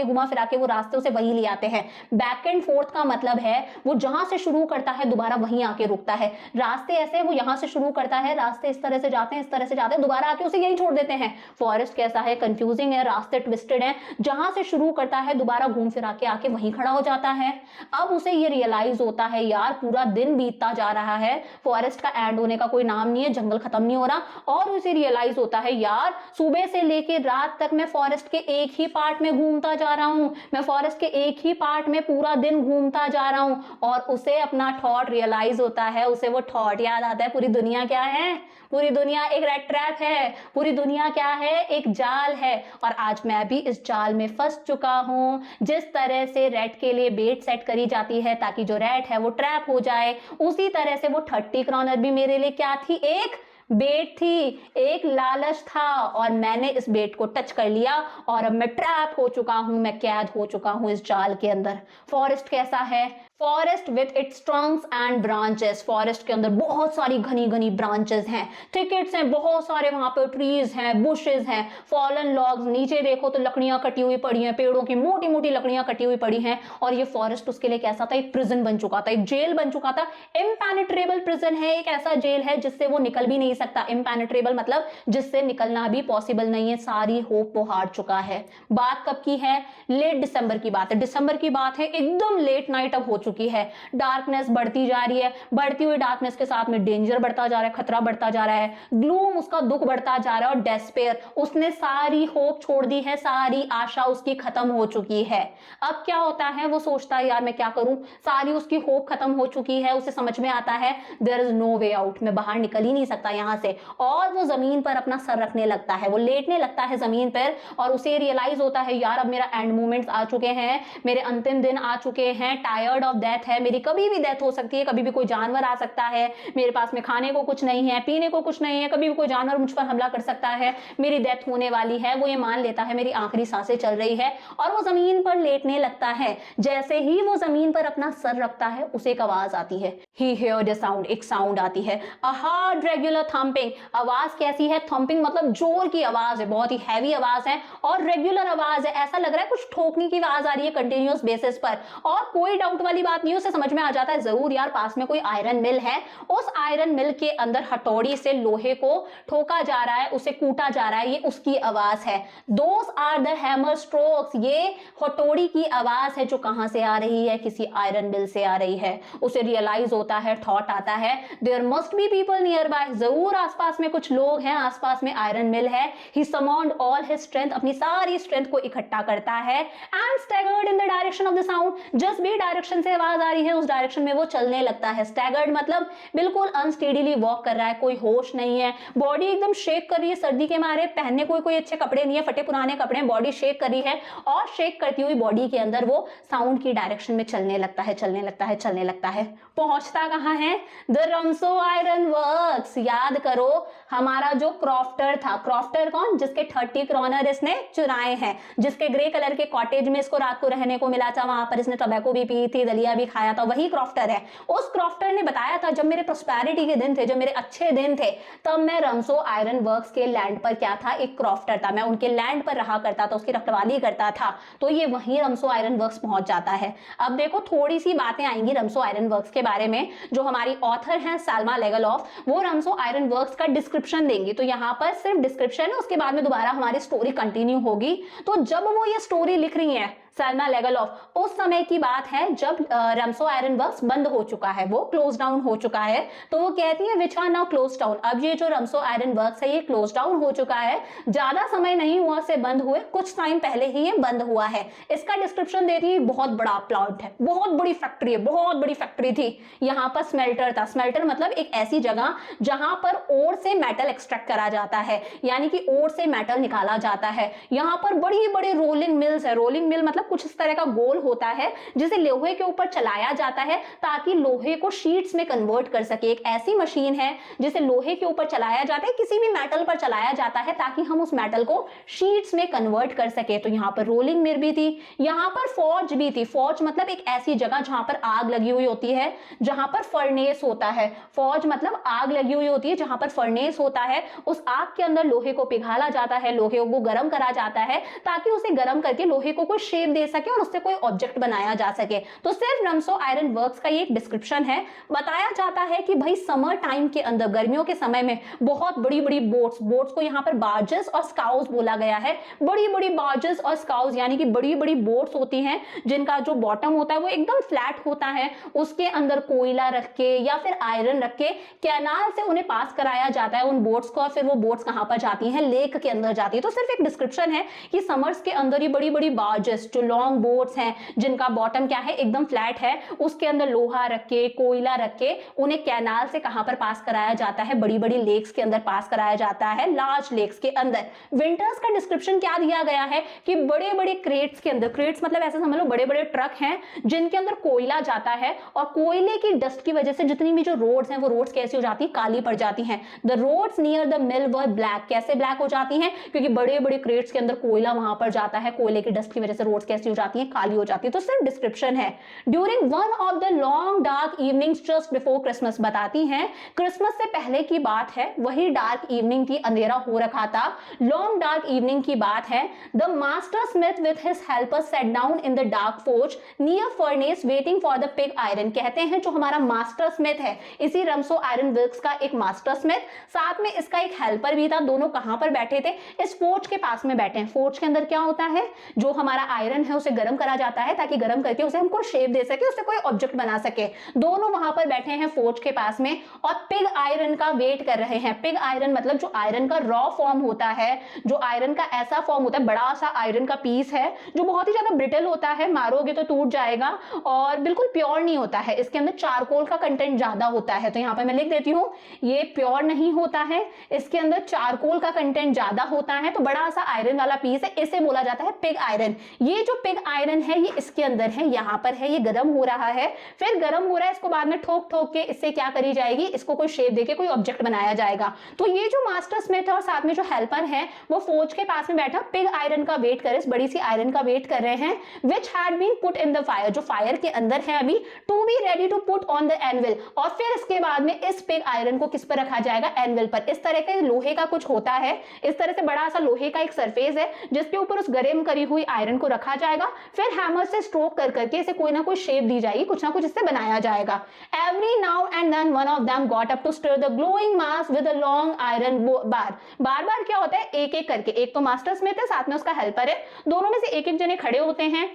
के वो रास्ते उसे वही ले आते हैं। बैक एंड फोर्थ का मतलब है वो जहां से शुरू करता है दोबारा वहीं आके रुकता है। रास्ते ऐसे वो यहां से शुरू करता है, रास्ते इस तरह से जाते हैं, इस तरह से जाते हैं, दोबारा आके उसे यही छोड़ देते हैं। फॉरेस्ट कैसा है? कंफ्यूजिंग है, रास्ते ट्विस्टेड है, जहां से शुरू करता है दोबारा घूम फिरा के आके वहीं खड़ा हो जाता है। अब उसे ये रियलाइज होता है यार पूरा दिन बीतता जा रहा है, फॉरेस्ट का एंड होने का कोई नाम नहीं है, जंगल खत्म नहीं हो रहा। और उसे रियलाइज होता है यार सुबह से लेके रात तक मैं फॉरेस्ट के एक ही पार्ट में घूमता जा रहा हूं, मैं फॉरेस्ट के एक ही पार्ट में पूरा दिन घूमता जा रहा हूं। और उसे अपना थॉट रियलाइज होता है, उसे वो थॉट याद आता है पूरी दुनिया क्या है? पूरी दुनिया एक रेड ट्रैप है, पूरी दुनिया क्या है? एक जाल है। और आज मैं भी इस जाल में फंस चुका हूं। जिस तरह से रैट के लिए बेट सेट करी जाती है ताकि जो रैट है वो ट्रैप हो जाए, उसी तरह से वो 30 क्रॉनर भी मेरे लिए क्या थी? एक बेट थी, एक लालच था। और मैंने इस बेट को टच कर लिया और अब मैं ट्रैप हो चुका हूं, मैं कैद हो चुका हूं इस जाल के अंदर। फॉरेस्ट कैसा है? Forest with its Trunks and branches. Forest के अंदर बहुत सारी घनी घनी ब्रांचेस हैं, थिकेट्स हैं, बहुत सारे वहां पर ट्रीज हैं, बुशेस हैं, फॉलन लॉग्स, नीचे देखो तो लकड़ियां कटी हुई पड़ी हैं, पेड़ों की मोटी मोटी लकड़ियां कटी हुई पड़ी हैं। और ये फॉरेस्ट उसके लिए कैसा था? एक प्रिजन बन चुका था, एक जेल बन चुका था। इम्पेनिट्रेबल प्रिजन है, एक ऐसा जेल है जिससे वो निकल भी नहीं सकता। इम्पेनिट्रेबल मतलब जिससे निकलना भी पॉसिबल नहीं है, सारी होप वो हार चुका है। बात कब की है? लेट दिसंबर की बात है, दिसंबर की बात है, एकदम लेट नाइट अब हो चुकी है। डार्कनेस बढ़ती जा रही है, बढ़ती हुई डार्कनेस के साथ में डेंजर बढ़ता जा रहा है, खतरा बढ़ता जा रहा है, ग्लूम उसका दुख बढ़ता जा रहा है, और डेस्पेयर, उसने सारी होप छोड़ दी है, सारी आशा उसकी खत्म हो चुकी है। अब क्या होता है? वो सोचता है यार मैं क्या करूं, सारी उसकी होप खत्म हो चुकी है। उसे समझ में आता है there is no way out, मैं बाहर निकल ही नहीं सकता यहां से। और वो जमीन पर अपना सर रखने लगता है, वो लेटने लगता है जमीन पर, और उसे रियलाइज होता है यार अब मेरा एंड मोमेंट्स आ चुके हैं, मेरे अंतिम दिन आ चुके हैं, टायर्ड ऑफ डेथ है, मेरी कभी भी डेथ हो सकती है, कभी भी कोई जानवर आ सकता है, मेरे पास में खाने को कुछ नहीं है, पीने को कुछ नहीं है, कभी भी कोई जानवर मुझ पर हमला कर सकता है, मेरी डेथ होने वाली है। वो ये मान लेता है मेरी आखिरी सांसें चल रही है, और वो जमीन पर लेटने लगता है। जैसे ही वो जमीन पर अपना सर रखता है उसे एक आवाज आती है, ही हियर्ड अ साउंड, एक साउंड आती है, अ हार्ड रेगुलर थंपिंग। आवाज कैसी है? थंपिंग मतलब जोर की आवाज है, बहुत ही हैवी आवाज है और रेगुलर आवाज है, ऐसा लग रहा है कुछ ठोकने की आवाज आ रही है कंटिन्यूअस बेसिस पर। और कोई डाउट वाली बात नहीं, उसे समझ में आ जाता है जरूर यार पास में कोई आयरन मिल है, उस आयरन मिल के अंदर हथौड़ी से लोहे को ठोका जा रहा है, उसे कूटा जा रहा है, ये उसकी आवाज है। Those are the hammer strokes, ये हथौड़ी की आवाज है जो कहां से आ रही है? किसी आयरन मिल से आ रही है। उसे रियलाइज होता है, थॉट आता है there must be people nearby, जरूर आसपास में कुछ लोग हैं, आसपास में आयरन मिल है। ही समॉन्ड ऑल हिज स्ट्रेंथ, अपनी सारी स्ट्रेंथ को इकट्ठा करता है, and staggered in the direction of the sound, जिस भी डायरेक्शन से आवाज आ रही है उस डायरेक्शन में वो चलने लगता है। स्टैगर्ड मतलब बिल्कुल अनस्टेडीली वॉक कर रहा है, कोई होश नहीं है, बॉडी एकदम शेक कर रही है सर्दी के मारे, पहनने कोई अच्छे कपड़े नहीं है, फटे पुराने कपड़े, बॉडी शेक कर रही है, और शेक करती हुई बॉडी के अंदर वो साउंड की डायरेक्शन में चलने लगता है, चलने लगता है, चलने लगता है। पहुंचता कहां है? The Ramso iron works. याद करो हमारा जो क्रॉफ्टर था, क्रॉफ्टर कौन? जिसके 30 क्रॉनर इसने चुराए हैं, जिसके ग्रे कलर के कॉटेज में इसको रात को रहने को मिला था, वहां पर इसने टबैको भी पी थी, दलिया भी खाया था, वही क्रॉफ्टर है। उस क्रॉफ्टर ने बताया था जब मेरे प्रोस्पेरिटी के दिन थे, जब मेरे अच्छे दिन थे, तब मैं रमसो आयरन वर्क्स के लैंड पर क्या था? एक क्रॉफ्टर था, मैं उनके लैंड पर रहा करता था, उसकी रखवाली करता था। तो ये वही रमसो आयरन वर्क्स पहुंच जाता है। अब देखो थोड़ी सी बातें आएंगी रमसो आयरन वर्क्स के बारे में, जो हमारी ऑथर हैं सैल्मा लेगलॉफ, वो रमसो आयरन वर्क्स का डिस्क्रिप्शन देंगी। तो यहाँ पर सिर्फ डिस्क्रिप्शन है, उसके बाद में दोबारा हमारी स्टोरी कंटिन्यू होगी। तो जब वो ये स्टोरी लिख रही है सैल्मा लेगलॉफ, उस समय की बात है जब रमसो आयरन वर्क्स बंद हो चुका है, वो क्लोज डाउन हो चुका है। तो वो कहती है which are now close down, अब ये जो रमसो आयरन वर्क्स है ये क्लोज डाउन हो चुका है, ज्यादा समय नहीं हुआ से बंद हुए, कुछ टाइम पहले ही ये बंद हुआ है। इसका डिस्क्रिप्शन देती है, बहुत बड़ा प्लांट है, बहुत बड़ी फैक्ट्री है, बहुत बड़ी फैक्ट्री थी, यहाँ पर स्मेल्टर था। स्मेल्टर मतलब एक ऐसी जगह जहां पर ओर से मेटल एक्सट्रैक्ट करा जाता है, यानी कि ओर से मेटल निकाला जाता है। यहाँ पर बड़ी बड़ी रोलिंग मिल्स है, रोलिंग मिल मतलब मतलब कुछ इस तरह का गोल होता है जिसे लोहे के ऊपर चलाया जाता है ताकि लोहे को शीट्स में कन्वर्ट कर सके। एक ऐसी मशीन है जिसे लोहे के ऊपर चलाया जाता है, किसी भी मेटल पर चलाया जाता है ताकि हम उस मेटल को शीट्स में कन्वर्ट कर सके। तो यहाँ पर रोलिंग मिल भी थी, यहाँ पर फॉर्ज भी थी। फॉर्ज मतलब एक ऐसी जगह जहां पर आग लगी हुई होती है, जहां पर फर्नेस होता है। फॉर्ज मतलब आग लगी हुई होती है जहां पर फर्नेस होता है। उस आग के अंदर लोहे को पिघाला जाता है, लोहे को गर्म करा जाता है ताकि उसे गर्म करके लोहे को कोई शेप दे सके और उससे कोई ऑब्जेक्ट बनाया जा सके। तो सिर्फ रमसो आयरन वर्क्स का ये एक डिस्क्रिप्शन है। बताया जाता है कि भाई समर टाइम के अंदर, गर्मियों के समय में बहुत बड़ी बड़ी बोट्स को यहाँ पर बार्जेस और स्काउज बोला गया है। बड़ी बड़ी बार्जेस और स्काउज यानी कि बड़ी बड़ी बोट्स होती हैं जिनका जो बॉटम होता है वो एकदम फ्लैट होता है, उसके अंदर कोयला रख के या फिर आयरन रख के कैनाल से उन्हें पास कराया जाता है उन बोट्स को, और फिर वो बोट्स कहां पर जाती हैं, लेक के अंदर जाती है। तो सिर्फ एक डिस्क्रिप्शन है कि समर्स के अंदर ये बड़ी बड़ी बार्जेस जो लॉन्ग बोट्स हैं जिनका बॉटम क्या है एकदम फ्लैट है, उसके अंदर लोहा रख के कोयला रख के उन्हें कैनाल से कहां पर पास कराया जाता है, बड़ी बड़ी लेक्स के अंदर पास कराया जाता है, लार्ज लेक्स के अंदर। विंटर्स का डिस्क्रिप्शन क्या दिया गया है कि बड़े बड़े क्रेट्स के अंदर, क्रेट्स मतलब ऐसे समझ लो बड़े बड़े ट्रक हैं जिनके अंदर कोयला जाता है और कोयले की डस्ट की वजह से जितनी भी जो रोड्स हैं वो रोड्स कैसी हो जाती है, काली पड़ जाती हैं। The roads near the mill were black. कैसे ब्लैक हो जाती हैं? क्योंकि बड़े बड़े क्रेट्स के अंदर कोयला वहां पर जाता है, कोयले की डस्ट की वजह से रोड्स कैसी हो जाती हैं, काली हो जाती है। तो सिर्फ डिस्क्रिप्शन है। During one of the long dark evenings just before Christmas, बताती हैं क्रिसमस से पहले की बात है, वही डार्क इवनिंग थी, अंधेरा हो रखा था, लॉन्ग डार्क इवनिंग की बात है। The master Smith with his helper set down in the dark forge near furnace waiting for the pig iron. कहते हैं जो हमारा मास्टर स्मिथ है, इसी रमसो आयरन वर्क्स का एक मास्टर स्मिथ, साथ में इसका एक हेल्पर भी था, दोनों कहां पर बैठे थे, इस फोर्ज के पास में बैठे हैं। फोर्ज के अंदर क्या होता है, जो हमारा आयरन है उसे गर्म करा जाता है ताकि गर्म करके उसे हमको शेप दे सके, उसे कोई ऑब्जेक्ट बना सके। दोनों वहां पर बैठे हैं फोर्ज के पास में और पिग आयरन का वेट कर रहे हैं। पिग आयरन मतलब जो आयरन का रॉ फॉर्म होता है, जो आयरन का ऐसा फॉर्म होता है, बड़ा सा आयरन का पीस है जो बहुत ही ज्यादा ब्रिटल होता है, मारोगे तो टूट जाएगा और बिल्कुल प्योर नहीं होता है। इसके अंदर चारकोल का कंटेंट ज्यादा होता है, तो यहाँ पर मैं लिख देती हूँ ये प्योर नहीं होता है, इसके अंदर चारकोल का कंटेंट ज्यादा होता है। तो बड़ा सा आयरन वाला पीस है, इसे बोला जाता है पिग आयरन। ये जो पिग आयरन है ये इसके अंदर है, यहाँ पर है, ये गर्म हो रहा है, फिर गर्म हो रहा है, इसको बाद में ठोक ठोक के इससे क्या करी जाएगी, इसको कोई शेप देके कोई ऑब्जेक्ट बनाया जाएगा। तो ये जो मास्टर स्मिथ है और साथ में जो हेल्पर है वो फोर्ज के पास में बैठा पिग आयरन का वेट कर, इस बड़ी सी आयरन का वेट कर रहे हैं, which had been put in the fire, जो फायर के अंदर है अभी, to be ready to put on the anvil. और फिर इसके बाद में इस पिग आयरन को किस पर रखा जाएगा, एनविल पर। इस तरह के लोहे का कुछ होता है, इस तरह से बड़ा सा लोहे का एक सरफेस है जिसके ऊपर उस गर्म करी हुई आयरन को रखा जाएगा, फिर हैमर से स्ट्रोक कर करके इसे कोई ना कोई शेप दी जाएगी, कुछ ना कुछ इससे बनाया जाएगा। Every now and then one of them got up to stir the glowing mass with a long iron bar. बार बार क्या होता है, एक एक करके, एक तो मास्टर स्मिथ है साथ में उसका हेल्पर है, दोनों में से एक एक जने खड़े होते हैं,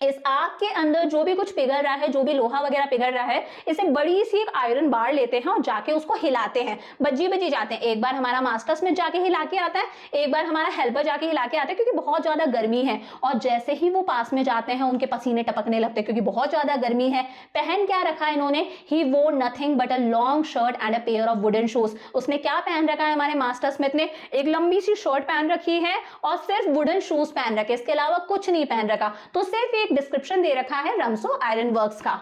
इस आग के अंदर जो भी कुछ पिघल रहा है, जो भी लोहा वगैरह पिघल रहा है, इसे बड़ी सी एक आयरन बार लेते हैं और जाके उसको हिलाते हैं, बज्जी बज्जी जाते हैं। एक बार हमारा मास्टर स्मिथ जाके हिला के आता है, एक बार हमारा हेल्पर जाके हिला के आता है, क्योंकि बहुत ज्यादा गर्मी है। और जैसे ही वो पास में जाते हैं उनके पसीने टपकने लगते हैं क्योंकि बहुत ज्यादा गर्मी है। पहन क्या रखा है इन्होंने, ही वोर nothing but a long shirt and a pair of wooden shoes. उसने क्या पहन रखा है हमारे मास्टर स्मिथ ने, एक लंबी सी शर्ट पहन रखी है और सिर्फ वुडन शूज पहन रखे, इसके अलावा कुछ नहीं पहन रखा। तो सिर्फ डिस्क्रिप्शन दे रखा है रमसो आयरन वर्क्स का।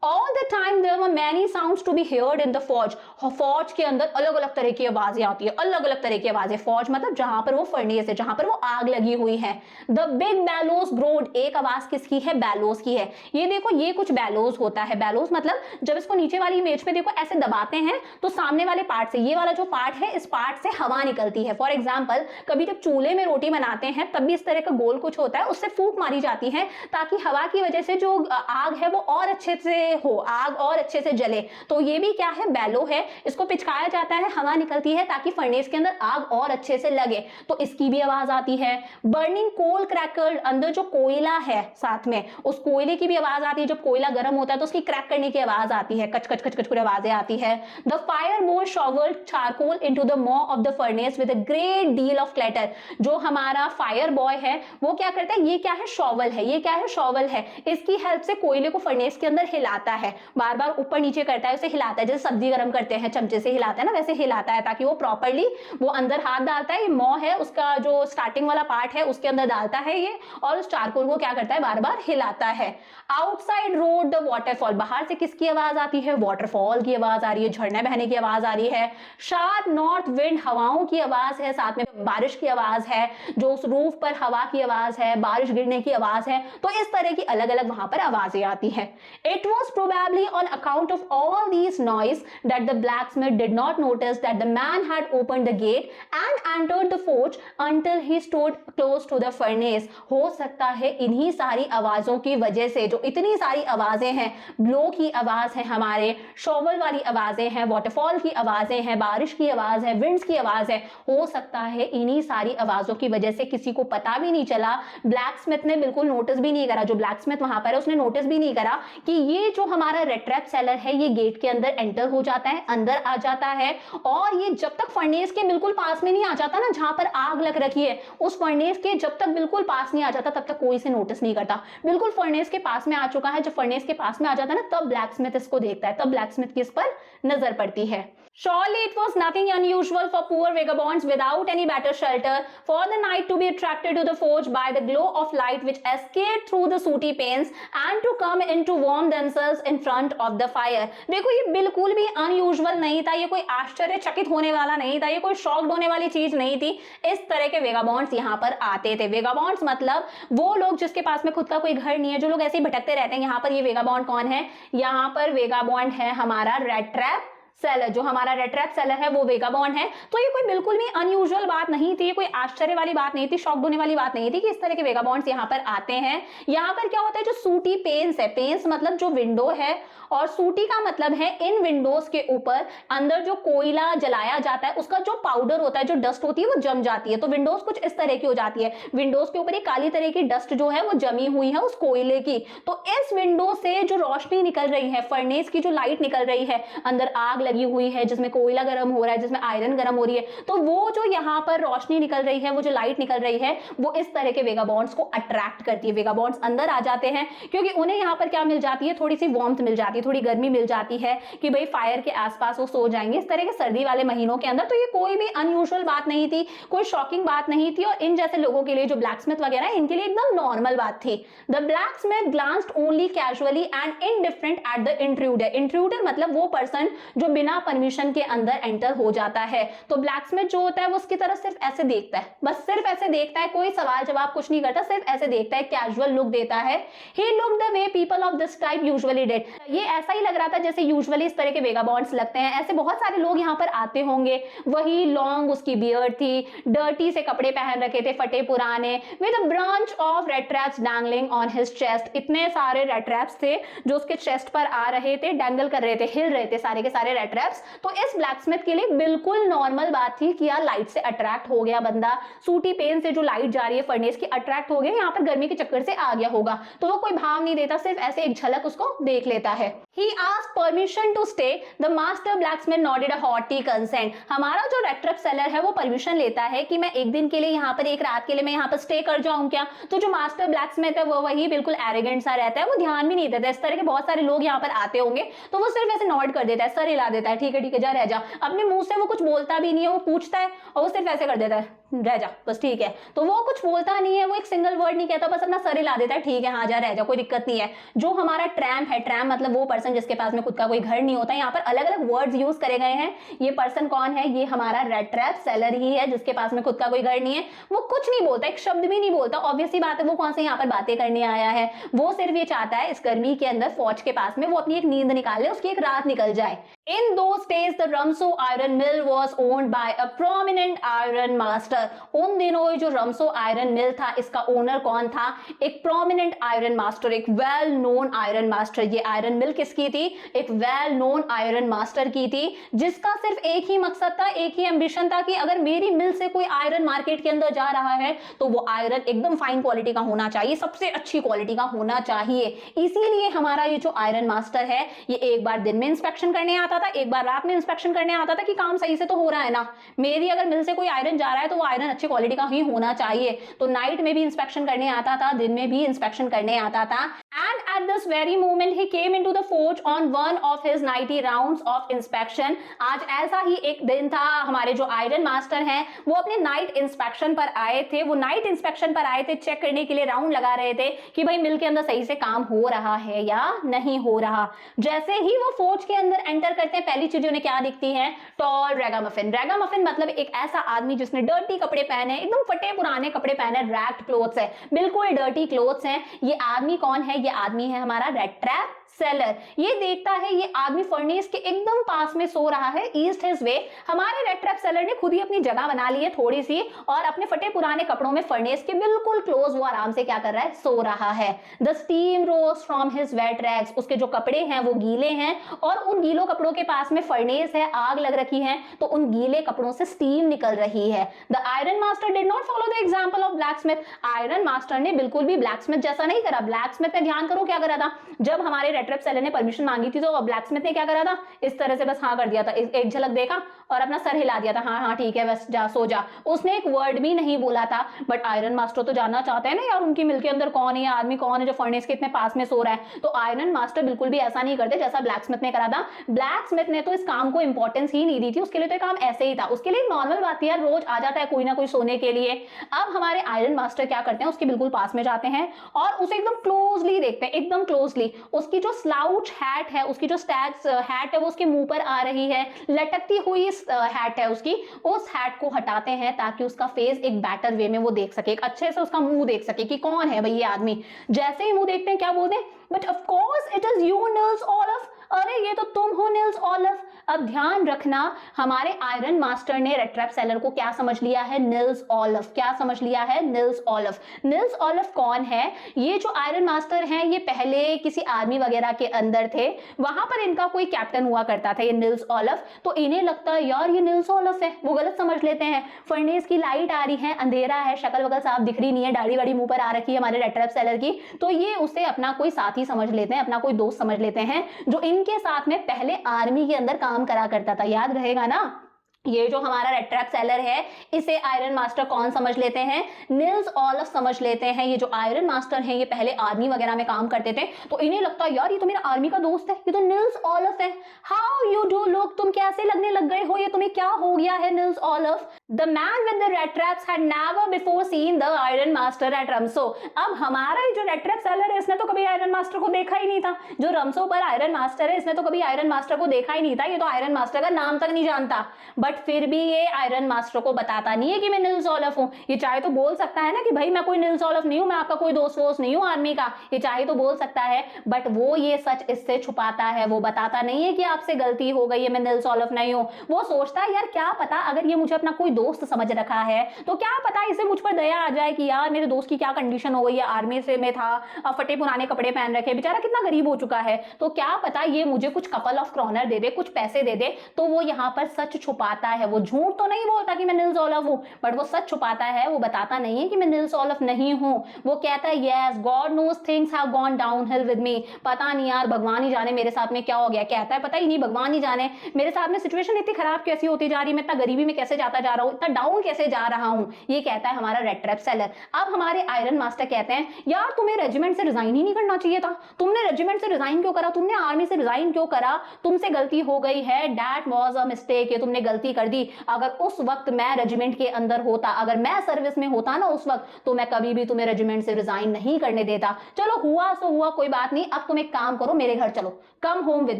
All the time there were many sounds to be heard in the forge। फौज के अंदर अलग अलग तरह की आवाजें आती है, अलग अलग तरह की आवाजें। फौज मतलब जहां पर वो फर्नेस है, जहां पर वो आग लगी हुई है। The big bellows growled। एक आवाज किसकी है, बैलोस की है। ये देखो, ये कुछ बैलोस होता है। बैलोस मतलब जब इसको नीचे वाली इमेज में देखो ऐसे दबाते हैं तो सामने वाले पार्ट से, ये वाला जो पार्ट है, इस पार्ट से हवा निकलती है। फॉर एग्जाम्पल कभी जब चूल्हे में रोटी बनाते हैं तब भी इस तरह का गोल कुछ होता है, उससे फूंक मारी जाती है ताकि हवा की वजह से जो आग है वो और अच्छे से हो, आग और अच्छे से जले। तो ये भी क्या है, बैलो है, इसको पिचकाया जाता है, हवा निकलती है ताकि फर्नेस के अंदर आग और अच्छे से लगे, तो इसकी भी आवाज आती है। बर्निंग कोल क्रैकर, अंदर जो कोयला है साथ में, उस कोयले की भी आवाज आती है। जब कोयला गर्म होता है तो उसकी क्रैक करने की आवाज आती है, कच कच कच कच आवाजें आती है। The fire boy shovelled charcoal into the maw of the furnace with a great deal of clatter. जो हमारा फायर बॉय है वो क्या करता है, ये क्या है, शॉवल है। ये क्या है, शॉवल है। इसकी हेल्प से कोयले को फर्नेस के अंदर हिला हिलाता है, बार बार ऊपर नीचे करता है, उसे हिलाता है, जैसे सब्जी गर्म करते हैं चमचे से हिलाता है ना, वैसे हिलाता है ताकि वो प्रॉपरली वो अंदर हाथ डालता है, ये मौ है उसका जो स्टार्टिंग वाला पार्ट है उसके अंदर डालता है ये, और उस चारकोल को क्या करता है, बार बार हिलाता है। आउटसाइड रोड द वाटरफॉल, बाहर से किसकी आवाज आती है, वाटरफॉल की आवाज आ रही है, झरना बहने की आवाज आ रही है। शार्प नॉर्थ विंड, हवाओं की आवाज है, साथ में बारिश की आवाज है, जो उस रूफ पर हवा की आवाज है, बारिश गिरने की आवाज है, तो इस तरह की अलग अलग वहां पर आवाजें आती है। It was probably on account of all these noise that the blacksmith did not notice that the man had opened the gate and entered the forge until he stood close to the furnace. हो सकता है इन्हीं सारी आवाजों की वजह से, जो इतनी सारी आवाजें हैं, ब्लो की आवाज है, हमारे शॉवल वाली आवाजें हैं, वाटरफॉल की आवाजें हैं, बारिश की आवाज है, विंड्स की आवाज है, हो सकता है इन्हीं सारी आवाजों की वजह से किसी को पता भी नहीं चला, ब्लैकस्मिथ ने बिल्कुल नोटिस भी नहीं करा, जो ब्लैकस्मिथ वहां पर है उसने नोटिस भी नहीं करा कि ये जो हमारा रेड ट्रैप सेलर है ये गेट के अंदर एंटर हो जाता है, अंदर आ जाता है, और ये जब तक फर्नेस के बिल्कुल पास में नहीं आ जाता ना, जहां पर आग लग रखी है उस फर्नेस के जब तक बिल्कुल पास नहीं आ जाता तब तक कोई इसे नोटिस नहीं करता। बिल्कुल फर्नेस के पास में आ चुका है, जब फर्नेस के पास में आ जाता है ना तब ब्लैकस्मिथ इसको देखता है, तब ब्लैकस्मिथ की इस पर नजर पड़ती है। Surely it was nothing unusual for poor vagabonds without any better shelter for the night to be attracted to the forge by the glow of light which escaped through the sooty panes and to come in to warm themselves in front of the fire। देखो ये बिल्कुल भी unusual नहीं था, ये कोई आश्चर्यचकित होने वाला नहीं था, ये कोई शॉक्ड होने वाली चीज नहीं थी। इस तरह के वेगाबॉन्ड्स यहाँ पर आते थे। वेगाबॉन्ड्स मतलब वो लोग जिसके पास में खुद का कोई घर नहीं है, जो लोग ऐसे ही भटकते रहते हैं। यहाँ पर ये वेगाबॉन्ड कौन है, यहाँ पर वेगाबॉन्ड है हमारा रेड ट्रैप सेलर, जो हमारा रेड ट्रैप सेलर है वो वेगाबॉन्ड है। तो ये कोई बिल्कुल भी अनयूजुअल बात नहीं थी, ये कोई आश्चर्य वाली बात नहीं थी, शॉक्ड होने वाली बात नहीं थी कि इस तरह के वेगाबॉन्ड्स यहाँ पर आते हैं। यहाँ पर क्या होता है, जो सूटी पेन्स है, पेन्स मतलब जो विंडो है, और सूटी का मतलब है इन विंडोज के ऊपर अंदर जो कोयला जलाया जाता है उसका जो पाउडर होता है, जो डस्ट होती है वो जम जाती है, तो विंडोज कुछ इस तरह की हो जाती है। विंडोज के ऊपर एक काली तरह की डस्ट जो है वो जमी हुई है उस कोयले की, तो इस विंडो से जो रोशनी निकल रही है, फर्नेस की जो लाइट निकल रही है, अंदर आग लगी हुई है जिसमें कोयला गर्म हो रहा है, जिसमें आयरन गर्म हो रही है, तो वो जो यहाँ पर रोशनी निकल रही है, वो जो लाइट निकल रही है, वो इस तरह के वेगाबॉन्ड्स को अट्रैक्ट करती है। वेगाबॉन्ड्स अंदर आ जाते हैं क्योंकि उन्हें यहाँ पर क्या मिल जाती है, थोड़ी सी वार्मथ मिल जाती है, थोड़ी गर्मी मिल जाती है कि भाई फायर के आसपास वो सो जाएंगे इस तरह के सर्दी वाले महीनों के अंदर। तो ये कोई भी अनयूजुअल बात नहीं थी, कोई शॉकिंग बात नहीं थी, और इन जैसे लोगों के लिए जो ब्लैकस्मिथ वगैरह इनके लिए एकदम नॉर्मल बात थी। The blacksmith glanced only casually and indifferent at the intruder. Intruder मतलब वो पर्सन जो बिना परमिशन के अंदर एंटर हो जाता है। तो ब्लैकस्मिथ जो होता है वो उसकी तरफ सिर्फ ऐसे देखता है, बस सिर्फ ऐसे देखता है, कोई सवाल जवाब कुछ नहीं करता, सिर्फ ऐसे देखता है, कैजुअल लुक देता है। He looked the way people of this type usually did. ये ऐसा ही लग रहा था जैसे यूजुअली इस तरह के वेगाबॉन्ड्स लगते हैं, ऐसे बहुत सारे लोग यहाँ पर आते होंगे। वही लॉन्ग उसकी बियर्ड थी, डर्टी से कपड़े पहन रखे थे, फटे पुराने, with a branch of red traps dangling on his chest. इतने सारे रेड ट्रैप्स थे जो उसके चेस्ट पर आ रहे थे, डैंगल कर रहे थे, हिल रहे थे सारे के सारे रेड ट्रैप्स। तो इस ब्लैकस्मिथ के लिए बिल्कुल नॉर्मल बात थी कि यार लाइट से अट्रैक्ट हो गया बंदा, सूटी पेन से जो लाइट जा रही है फर्नेस की, अट्रैक्ट हो गया, यहाँ पर गर्मी के चक्कर से आ गया होगा। तो वो कोई भाव नहीं देता, सिर्फ ऐसे एक झलक उसको देख लेता है। He asked permission to stay. The master blacksmith nodded a haughty consent. हमारा जो रेड ट्रैप सेलर है वो परमिशन लेता है कि मैं एक दिन के लिए यहाँ पर, एक रात के लिए मैं यहाँ पर स्टे कर जाऊं क्या। तो जो मास्टर ब्लैकस्मिथ है वो वही बिल्कुल एरोगेंट सा रहता है, वो ध्यान भी नहीं देता। इस तरह के बहुत सारे लोग यहाँ पर आते होंगे तो वो सिर्फ ऐसे नॉड कर देता है, सर हिला देता है, ठीक है जा रह जा। अपने मुंह से वो कुछ बोलता भी नहीं है, वो पूछता है और वो सिर्फ ऐसे कर देता है, रह जा बस, ठीक है। तो वो कुछ बोलता नहीं है, वो एक सिंगल वर्ड नहीं कहता, बस अपना सर हिला देता है, ठीक है हाँ जा रह जा, कोई दिक्कत नहीं है। जो हमारा ट्रैम्प है, ट्रैम्प मतलब वो पर्सन जिसके पास में खुद का कोई घर नहीं होता, यहाँ पर अलग अलग वर्ड्स यूज करे गए हैं। ये पर्सन कौन है, ये हमारा रेड ट्रैप सेलर ही है जिसके पास में खुद का कोई घर नहीं है। वो कुछ नहीं बोलता, एक शब्द भी नहीं बोलता। ऑब्वियस सी बात है, वो कौन से यहाँ पर बातें करने आया है, वो सिर्फ ये चाहता है इस गर्मी के अंदर फौज के पास में वो अपनी एक नींद निकाल ले, उसकी एक रात निकल जाए। In those days, the Ramso iron mill was owned by a prominent iron master. उन दिनों जो रमसो आयरन मिल था, इसका ओनर कौन था, एक प्रोमिनेंट आयरन मास्टर, एक वेल नोन आयरन मास्टर। ये आयरन मिल किसकी थी, एक वेल नोन आयरन मास्टर की थी, जिसका सिर्फ एक ही मकसद था, एक ही एम्बिशन था कि अगर मेरी मिल से कोई आयरन मार्केट के अंदर जा रहा है तो वो आयरन एकदम फाइन क्वालिटी का होना चाहिए, सबसे अच्छी क्वालिटी का होना चाहिए। इसीलिए हमारा ये जो आयरन मास्टर है ये एक बार दिन में इंस्पेक्शन करने आता था, एक बार रात में इंस्पेक्शन करने आता था कि काम सही से तो हो रहा है ना, मेरी अगर मिल से कोई आयरन जा रहा है तो वो आयरन अच्छी क्वालिटी का ही होना चाहिए। तो नाइट में भी इंस्पेक्शन करने आता था, दिन में भी इंस्पेक्शन करने आता था। And at this very moment he came into the forge on one of his 90 rounds of inspection. आज ऐसा ही एक दिन था, हमारे जो आयरन मास्टर हैं वो अपने नाइट इंस्पेक्शन पर आए थे। वो नाइट इंस्पेक्शन पर आए थे, चेक करने के लिए राउंड लगा रहे थे कि भाई मिल के अंदर सही से काम हो रहा है या नहीं हो रहा। जैसे ही वो फोर्ज के अंदर एंटर करते हैं, पहली चीज उन्हें क्या दिखती है? टॉल रैगामफिन। रैगामफिन मतलब एक ऐसा आदमी जिसने डर्टी कपड़े पहने, एकदम फटे पुराने कपड़े पहने, रैग्ड क्लोथ्स है, बिल्कुल डर्टी क्लोथ्स हैं। ये आदमी कौन है? ये आदमी है हमारा रेड ट्रैप सेलर। ये देखता है ये आदमी फर्नेस के एकदम पास में सो रहा है, ईस्ट हिज वे। हमारे रेड ट्रैप सेलर ने खुद ही अपनी जगह बना ली है थोड़ी सी, और अपने फटे पुराने कपड़ों में फर्नेस के बिल्कुल क्लोज वो आराम से क्या कर रहा है? सो रहा है। The steam rose from his wet rags. उसके जो कपड़े हैं वो गीले हैं, और उन गीलों कपड़ों के पास में फर्नेस है, आग लग रखी है, तो उन गीले कपड़ों से स्टीम निकल रही है। The iron master did not follow the example of black Smith. Iron master ने बिल्कुल भी ब्लैक स्मिथ जैसा नहीं करा। ब्लैक स्मिथ ने, ध्यान करो क्या करा था, जब हमारे रेड ट्रैप सेलर ने परमिशन मांगी थी तो ब्लैक स्मिथ ने क्या करा था? इस तरह से बस हाँ कर दिया था, एक झलक देखा और अपना सर हिला दिया था, हाँ हाँ ठीक है बस जा सो जा। उसने एक वर्ड भी नहीं बोला था। बट आयरन मास्टर तो जानना चाहते हैं ना यार उनकी मिल के अंदर कौन है, आदमी कौन है जो फर्नेस के इतने पास में सो रहा है। तो आयरन मास्टर बिल्कुल भी ऐसा नहीं करते जैसा ब्लैक स्मिथ ने करा था। ब्लैक स्मिथ ने तो इस काम को इंपॉर्टेंस ही नहीं दी थी, उसके लिए तो काम ऐसे ही था, उसके लिए नॉर्मल बात है यार, रोज आ जाता है कोई ना कोई सोने के लिए। अब हमारे आयरन मास्टर क्या करते हैं? उसके बिल्कुल पास में जाते हैं और उसे एकदम क्लोजली देखते हैं, एकदम क्लोजली। उसकी जो स्लाउच हैट है, उसकी जो स्टैग्स हैट है वो उसके मुंह पर आ रही है, लटकती हुई हैट है उसकी। उस हैट को हटाते हैं ताकि उसका फेस एक बेटर वे में वो देख सके, एक अच्छे से उसका मुंह देख सके कि कौन है भाई ये आदमी। जैसे ही मुंह देखते हैं क्या बोलते हैं? But of course it is you Nils Olof. अरे ये तो तुम हो निल्स ऑलफ। अब ध्यान रखना, हमारे आयरन मास्टर ने रेड ट्रैप सेलर को क्या समझ लिया है? निल्स ऑलफ। क्या समझ लिया है? निल्स ऑलफ। निल्स ऑलफ कौन है? ये जो आयरन मास्टर हैं ये पहले किसी आर्मी वगैरह के अंदर थे, वहां पर इनका कोई कैप्टन हुआ करता था ये निल्स ऑलफ। तो इन्हें लगता है यार ये निल्स ऑलफ है, वो गलत समझ लेते हैं। फर्नेस की लाइट आ रही है, अंधेरा है, शक्ल वगल साफ दिख रही नहीं है, दाढ़ी वाड़ी मुंह पर आ रखी है हमारे रेड ट्रैप सेलर की, तो ये उसे अपना कोई साथी समझ लेते हैं, अपना कोई दोस्त समझ लेते हैं जो इनके साथ में पहले आर्मी के अंदर काम करा करता था। याद रहेगा ना, ये जो हमारा रेड ट्रैप सेलर है इसे आयरन मास्टर कौन समझ लेते हैं? निल्स ऑलफ समझ लेते हैं। ये जो आयरन मास्टर हैं ये पहले आर्मी वगैरह में काम करते थे, तो इन्हें लगता है यार ये तो मेरा आर्मी का दोस्त है, ये तो निल्स ऑलफ है। हाउ यू डू लुक, तुम कैसे लगने लग गए हो, ये तुम्हें क्या हो गया है Nils Olof? The man with the red traps had never before seen the iron master at Ramso. अब हमारा जो रेड ट्रैप सेलर है इसने तो कभी आयरन मास्टर को देखा ही नहीं था। जो रमसो पर आयरन मास्टर है इसने तो कभी आयरन मास्टर को देखा ही नहीं था, ये तो आयरन मास्टर का नाम तक नहीं जानता। बट फिर भी ये आयरन मास्टर को बताता नहीं है कि मैं निल्स ऑलफ हूं। ये चाहे तो बोल सकता है ना कि भाई मैं कोई निल्स ऑलफ नहीं हूं, मैं आपका कोई दोस्त वोस्त नहीं हूं आर्मी का, ये चाहे तो बोल सकता है। बट वो ये सच इससे छुपाता है, वो बताता नहीं है कि आपसे गलती हो गई है, मैं निल्स ऑलफ नहीं हूं। वो सोचता है यार क्या पता अगर ये मुझे अपना कोई दोस्त समझ रखा है तो क्या पता इसे मुझ पर दया आ जाए कि यार मेरे दोस्त की क्या कंडीशन हो गई है, आर्मी से में था, फटे पुराने कपड़े पहन रखे, बेचारा कितना गरीब हो चुका है, तो क्या पता ये मुझे कुछ कपल ऑफ क्रॉनर दे दे, कुछ पैसे दे दे। तो वो यहाँ पर सच छुपाता है, वो झूठ तो नहीं बोलता कि मैं निल्स ऑलफ हूं, बट वो सच छुपाता है, वो बताता नहीं है कि मैं निल्स ऑलफ नहीं हूं। वो कहता है yes God knows things have gone downhill with me. पता नहीं यार भगवान ही जाने मेरे साथ में क्या हो गया। कहता है पता ही नहीं, भगवान ही जाने मेरे साथ में सिचुएशन इतनी खराब कैसी होती जा रही है, मैं इतना गरीबी में कैसे जाता जा रहा हूं, इतना डाउन कैसे जा रहा हूं। ये कहता है हमारा रेड ट्रैप सेलर। अब हमारे आयरन मास्टर कहते हैं यार तुम्हें रेजिमेंट से रिजाइन ही नहीं करना चाहिए था, तुमने रेजिमेंट से रिजाइन क्यों करा, तुमने आर्मी से रिजाइन क्यों करा, तुमसे गलती हो गई है, दैट वाज अ मिस्टेक, ये तुमने गलती कर दी। अगर उस वक्त मैं रेजिमेंट के अंदर होता, अगर मैं सर्विस में होता ना उस वक्त, तो मैं कभी भी तुम्हें रेजिमेंट से रिजाइन नहीं करने देता। चलो हुआ सो हुआ, कोई बात नहीं, अब तुम एक काम करो, मेरे घर चलो, कम होम विद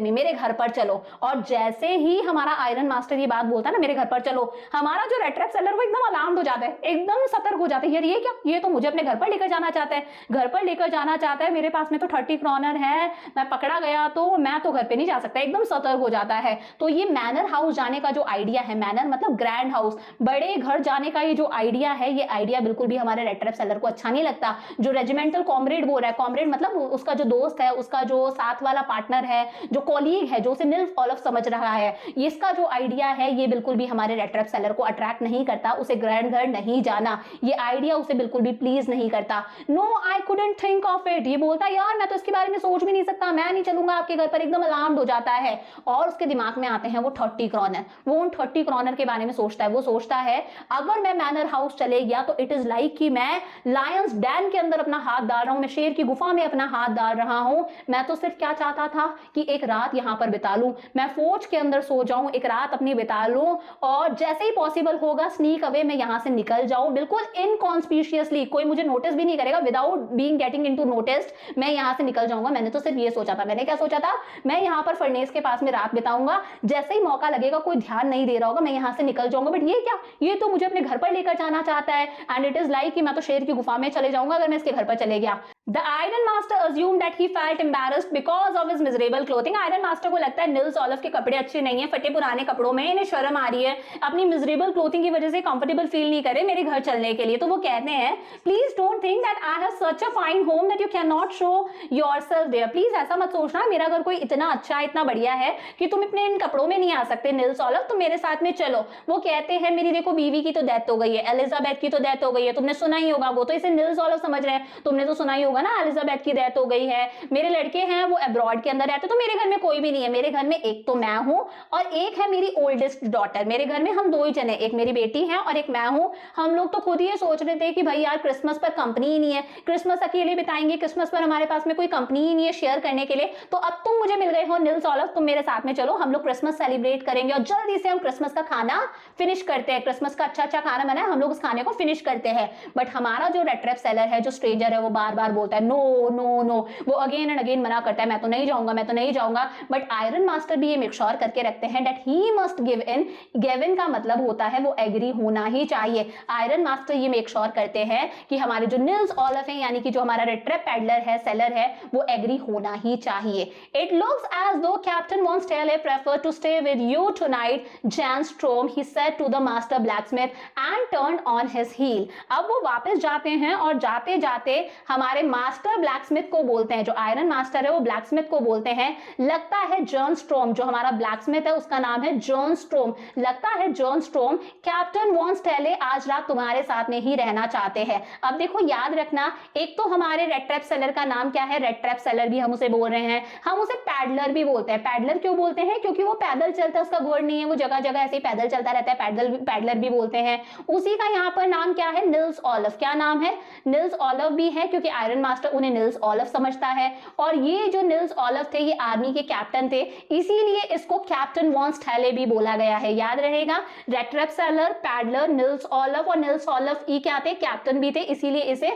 मी, मेरे घर पर चलो। और जैसे ही हमारा आयरन मास्टर ये बात बोलता है ना मेरे घर पर चलो, हमारा जो रेड ट्रैप सेलर वो एकदम अलार्म हो जाता है, एकदम सतर्क हो जाता है। यार ये क्या, ये तो मुझे अपने घर पर लेकर जाना चाहता है, घर पर लेकर जाना चाहता है, मेरे पास में तो 30 क्रॉनर है, मैं पकड़ा गया तो मैं तो घर पे नहीं जा सकता, एकदम सतर्क हो जाता है। तो ये मैनर हाउस जाने का जो आइडिया है, मैनर मतलब ग्रैंड हाउस, बड़े घर जाने का ये जो आइडिया है, ये आइडिया बिल्कुल भी हमारे रेड ट्रैप सेलर को अच्छा नहीं लगता। जो रेजिमेंटल कॉमरेड बोल रहा है, कॉमरेड मतलब उसका जो दोस्त है, उसका जो साथ वाला पार्टनर है, जो कॉलीग है, जो उसे निल्स ऑलफ समझ रहा है, इसका जो आइडिया है ये बिल्कुल भी हमारे रेड ट्रैप सेलर को अट्रैक्ट नहीं करता। उसे ग्रैंड घर नहीं जाना, ये आइडिया उसे बिल्कुल भी प्लीज नहीं करता। No I couldn't think of it, ये बोलता यार मैं तो इसके बारे में सोच भी नहीं सकता, मैं नहीं चलूंगा आपके घर पर, एकदम अलार्म्ड हो जाता है। और उसके दिमाग में आते हैं वो 30 क्रॉनर, वो उन 30 क्रॉनर के बारे में सोचता है, वो सोचता है अगर मैं मैनर हाउस चले गया तो इट इज लाइक कि मैं लायंस डैन के अंदर अपना हाथ डाल रहा हूं, मैं शेर की गुफा में अपना हाथ डाल रहा हूं। मैं तो सिर्फ क्या चाहता था कि एक रात यहां पर बिता लूं, मैं फोर्ज के अंदर सो जाऊं, एक रात अपनी बिता लूं और जैसे ही पॉसिबल होगा स्नीक अवे मैं यहां से निकल जाऊं, बिल्कुल इनकॉन्स्पिशियसली, कोई मुझे नोटिस भी नहीं करेगा, without being getting into noticed मैं यहां से निकल जाऊंगा। मैंने तो सिर्फ ये सोचा था। मैंने क्या सोचा था? मैं यहां पर फर्नेस के पास में रात बिताऊंगा, जैसे ही मौका लगेगा, कोई ध्यान नहीं दे रहा होगा, मैं यहां से निकल जाऊंगा। बट ये क्या, ये तो मुझे अपने घर पर लेकर जाना चाहता है एंड इट इज लाइक कि मैं तो शेर की गुफा में चले जाऊंगा अगर मैं इसके घर पर चले गया। The Iron Master assumed that he felt embarrassed because of his miserable clothing. Iron Master को लगता है निल्स ऑलिव के कपड़े अच्छे नहीं है, फटे पुराने कपड़ों में इन्हें शर्म आ रही है, अपनी मिजरेबल क्लोथिंग की वजह से कंफर्टेबल फील नहीं करे मेरे घर चलने के लिए। तो वो कहते हैं please don't think that I have such a fine home that you can not show yourself there. Please ऐसा मत सोचना मेरा घर कोई इतना अच्छा इतना बढ़िया है कि तुम अपने इन कपड़ों में नहीं आ सकते निल्स ऑलिव, तुम मेरे साथ में चलो। वो कहते हैं मेरी देखो बीवी की तो डेथ हो गई है, एलिजाबेथ की तो डेथ हो गई है, तुमने सुना ही होगा, वो तो इसे निल्स ऑलिव समझ रहे हैं, तुमने तो सुना ही होगा ना एलिजाबेथ की डेथ हो गई है। मेरे लड़के हैं वो अब्रॉड के अंदर रहते, तो मेरे घर में कोई भी नहीं है, मेरे घर में एक तो मैं हूं और एक है मेरी ओल्डेस्ट डॉटर। मेरे घर में हम दो ही जने, एक मेरी बेटी है और एक मैं हूं। हम लोग तो खुद ही सोच रहे थे कि भाई यार क्रिसमस पर कंपनी ही नहीं है, क्रिसमस अकेले बिताएंगे, क्रिसमस पर हमारे पास में कोई कंपनी ही नहीं है शेयर करने के लिए, तो अब तुम मुझे मिल गए हो निल्स ऑलिव, तुम मेरे साथ में चलो, हम लोग क्रिसमस सेलिब्रेट करेंगे और जल्दी से हम क्रिसमस का खाना फिनिश करते हैं। क्रिसमस का अच्छा अच्छा खाना बना है, हम लोग उस खाने को फिनिश करते हैं। बट हमारा जो रेड ट्रैप सेलर है, जो स्ट्रेंजर है, वो बार बार बोलता है नो नो नो, वो अगेन एंड अगेन मना करता है, मैं तो नहीं जाऊंगा, मैं तो नहीं जाऊंगा। बट आयरन मास्टर भी ये मेक श्योर करके रखते हैं that he must give in. Give in का मतलब होता है वो एग्री होना ही चाहिए। आयरन मास्टर ये मेक श्योर करते हैं कि हमारे जो निल्स ऑलिव है, यानी कि जो हमारा रेड ट्रैप पैडलर है, सेलर है, वो एग्री होना ही चाहिए। It looks as though captain von Stahle prefer to stay with you tonight Jan Strom, he said to the master blacksmith and turned on his heel. अब वो वापस जाते हैं और जाते जाते हमारे मास्टर ब्लैकस्मिथ को बोलते हैं, जो आयरन मास्टर है वो ब्लैकस्मिथ को बोलते हैं, लगता है जॉन स्ट्रोम, जो हमारा ब्लैकस्मिथ है उसका नाम है जॉन स्ट्रोम, लगता है John Strom captain von Stahle आज रात तुम्हारे साथ में ही रहना चाहते हैं। अब देखो याद रखना, एक तो हमारे रेड ट्रैप सेलर का नाम क्या है, रेड ट्रैप सेलर भी हम उसे बोल रहे हैं, हम उसे पैडलर भी बोलते हैं। पैडलर क्यों बोलते हैं? क्योंकि वो पैदल चलता है, उसका घोड़ नहीं है, वो जगह जगह ऐसे ही पैदल चलता रहता है, पैडलर भी बोलते हैं। उसी का यहाँ पर नाम क्या है, निल्स ऑलिव। क्या नाम है? निल्स ऑलिव भी है क्योंकि आयरन मास्टर उन्हें निल्स ऑलिव समझता है। और ये जो निल्स ऑलिव थे ये आर्मी के कैप्टन थे, इसीलिए इसको कैप्टन वॉन स्टेले भी बोला गया है। याद रहेगा, red trap seller, peddler, Nils olive, और निल्स ऑलिव ई क्या थे? कैप्टन भी थे, इसीलिए इसे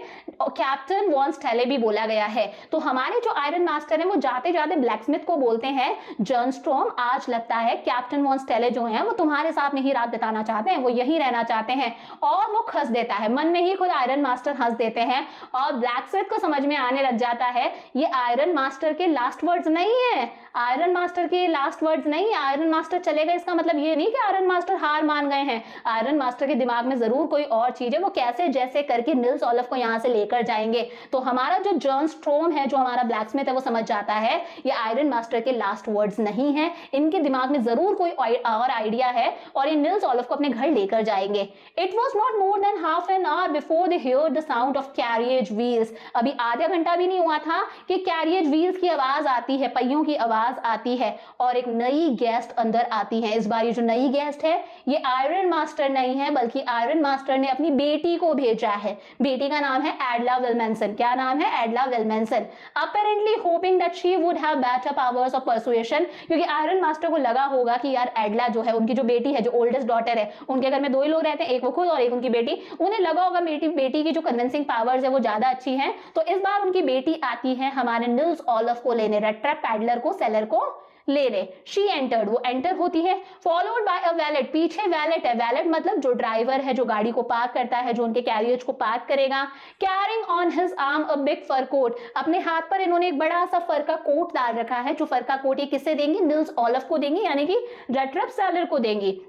कैप्टन वॉन स्टेले भी बोला गया है। तो हमारे जो आयरन मास्टर हैं वो जाते जाते ब्लैकस्मिथ को बोलते हैं जॉन स्ट्रोम, आज लगता है कैप्टन वॉन स्टेले जो हैं वो तुम्हारे साथ में ही रात बिताना चाहते हैं, वो यही रहना चाहते हैं। और वो हंस देता है, मन में ही खुद आयरन मास्टर हंस देते हैं और ब्लैकस्मिथ को समझ में आने लग जाता है ये आयरन मास्टर के लास्ट वर्ड्स नहीं है, आयरन मास्टर के लास्ट वर्ड्स नहीं है। आयरन मास्टर चले गए इसका मतलब ये नहीं कि आयरन मास्टर हार मान गए हैं। आयरन मास्टर के दिमाग में जरूर कोई और चीज है, वो कैसे जैसे करके निल्स ऑलिव को यहाँ से लेकर जाएंगे। तो हमारा जो जॉन स्ट्रोम है, जो हमारा ब्लैकस्मिथ है, वो समझ जाता है ये आयरन मास्टर के लास्ट वर्ड्स नहीं है, इनके दिमाग में जरूर कोई और आइडिया है और ये निल्स ऑलिव को अपने घर लेकर जाएंगे। It was not more than half an hour before they heard the sound of carriage wheels. अभी आधा घंटा भी नहीं हुआ था कि कैरियज व्हील्स की आवाज आती है, पहियों की आवाज आती है और एक नई गेस्ट अंदर आती है। इस बार ये जो नई गेस्ट है ये आयरन मास्टर नहीं है, बल्कि आयरन मास्टर ने अपनी बेटी को भेजा है। बेटी का नाम है एडला विल्मेंसन। क्या नाम है? Edla Wilmenson. Apparently hoping that she would have better powers of persuasion, क्योंकि आयरन मास्टर को लगा होगा कि यार एडला जो है, उनकी जो बेटी है, जो ओल्डेस्ट डॉटर है, उनके घर में दो ही लोग रहते हैं, एक वो खुद और एक उनकी बेटी, उन्हें लगा होगा बेटी की जो कन्विंसिंग पावर्स है वो ज्यादा अच्छी है। तो इस बार उनकी बेटी आती है हमारे निल्स ऑलिव को लेने, रेड ट्रैप पैडलर को, सेलर को लेने। शी एंटर्ड, वो एंटर होती है, फॉलोड बाय अ वैलेट, पीछे वैलेट है। वैलेट मतलब जो ड्राइवर है, जो गाड़ी को पार्क करता है, जो उनके कैरियज को पार्क करेगा। Carrying on his arm a big fur coat, अपने हाथ पर इन्होंने एक बड़ा सा फर का कोट डाल रखा है। जो फर का कोट ये किससे देंगी? निल्स ऑलिव को देंगी, यानी कि रेड ट्रैप सेलर को देंगी।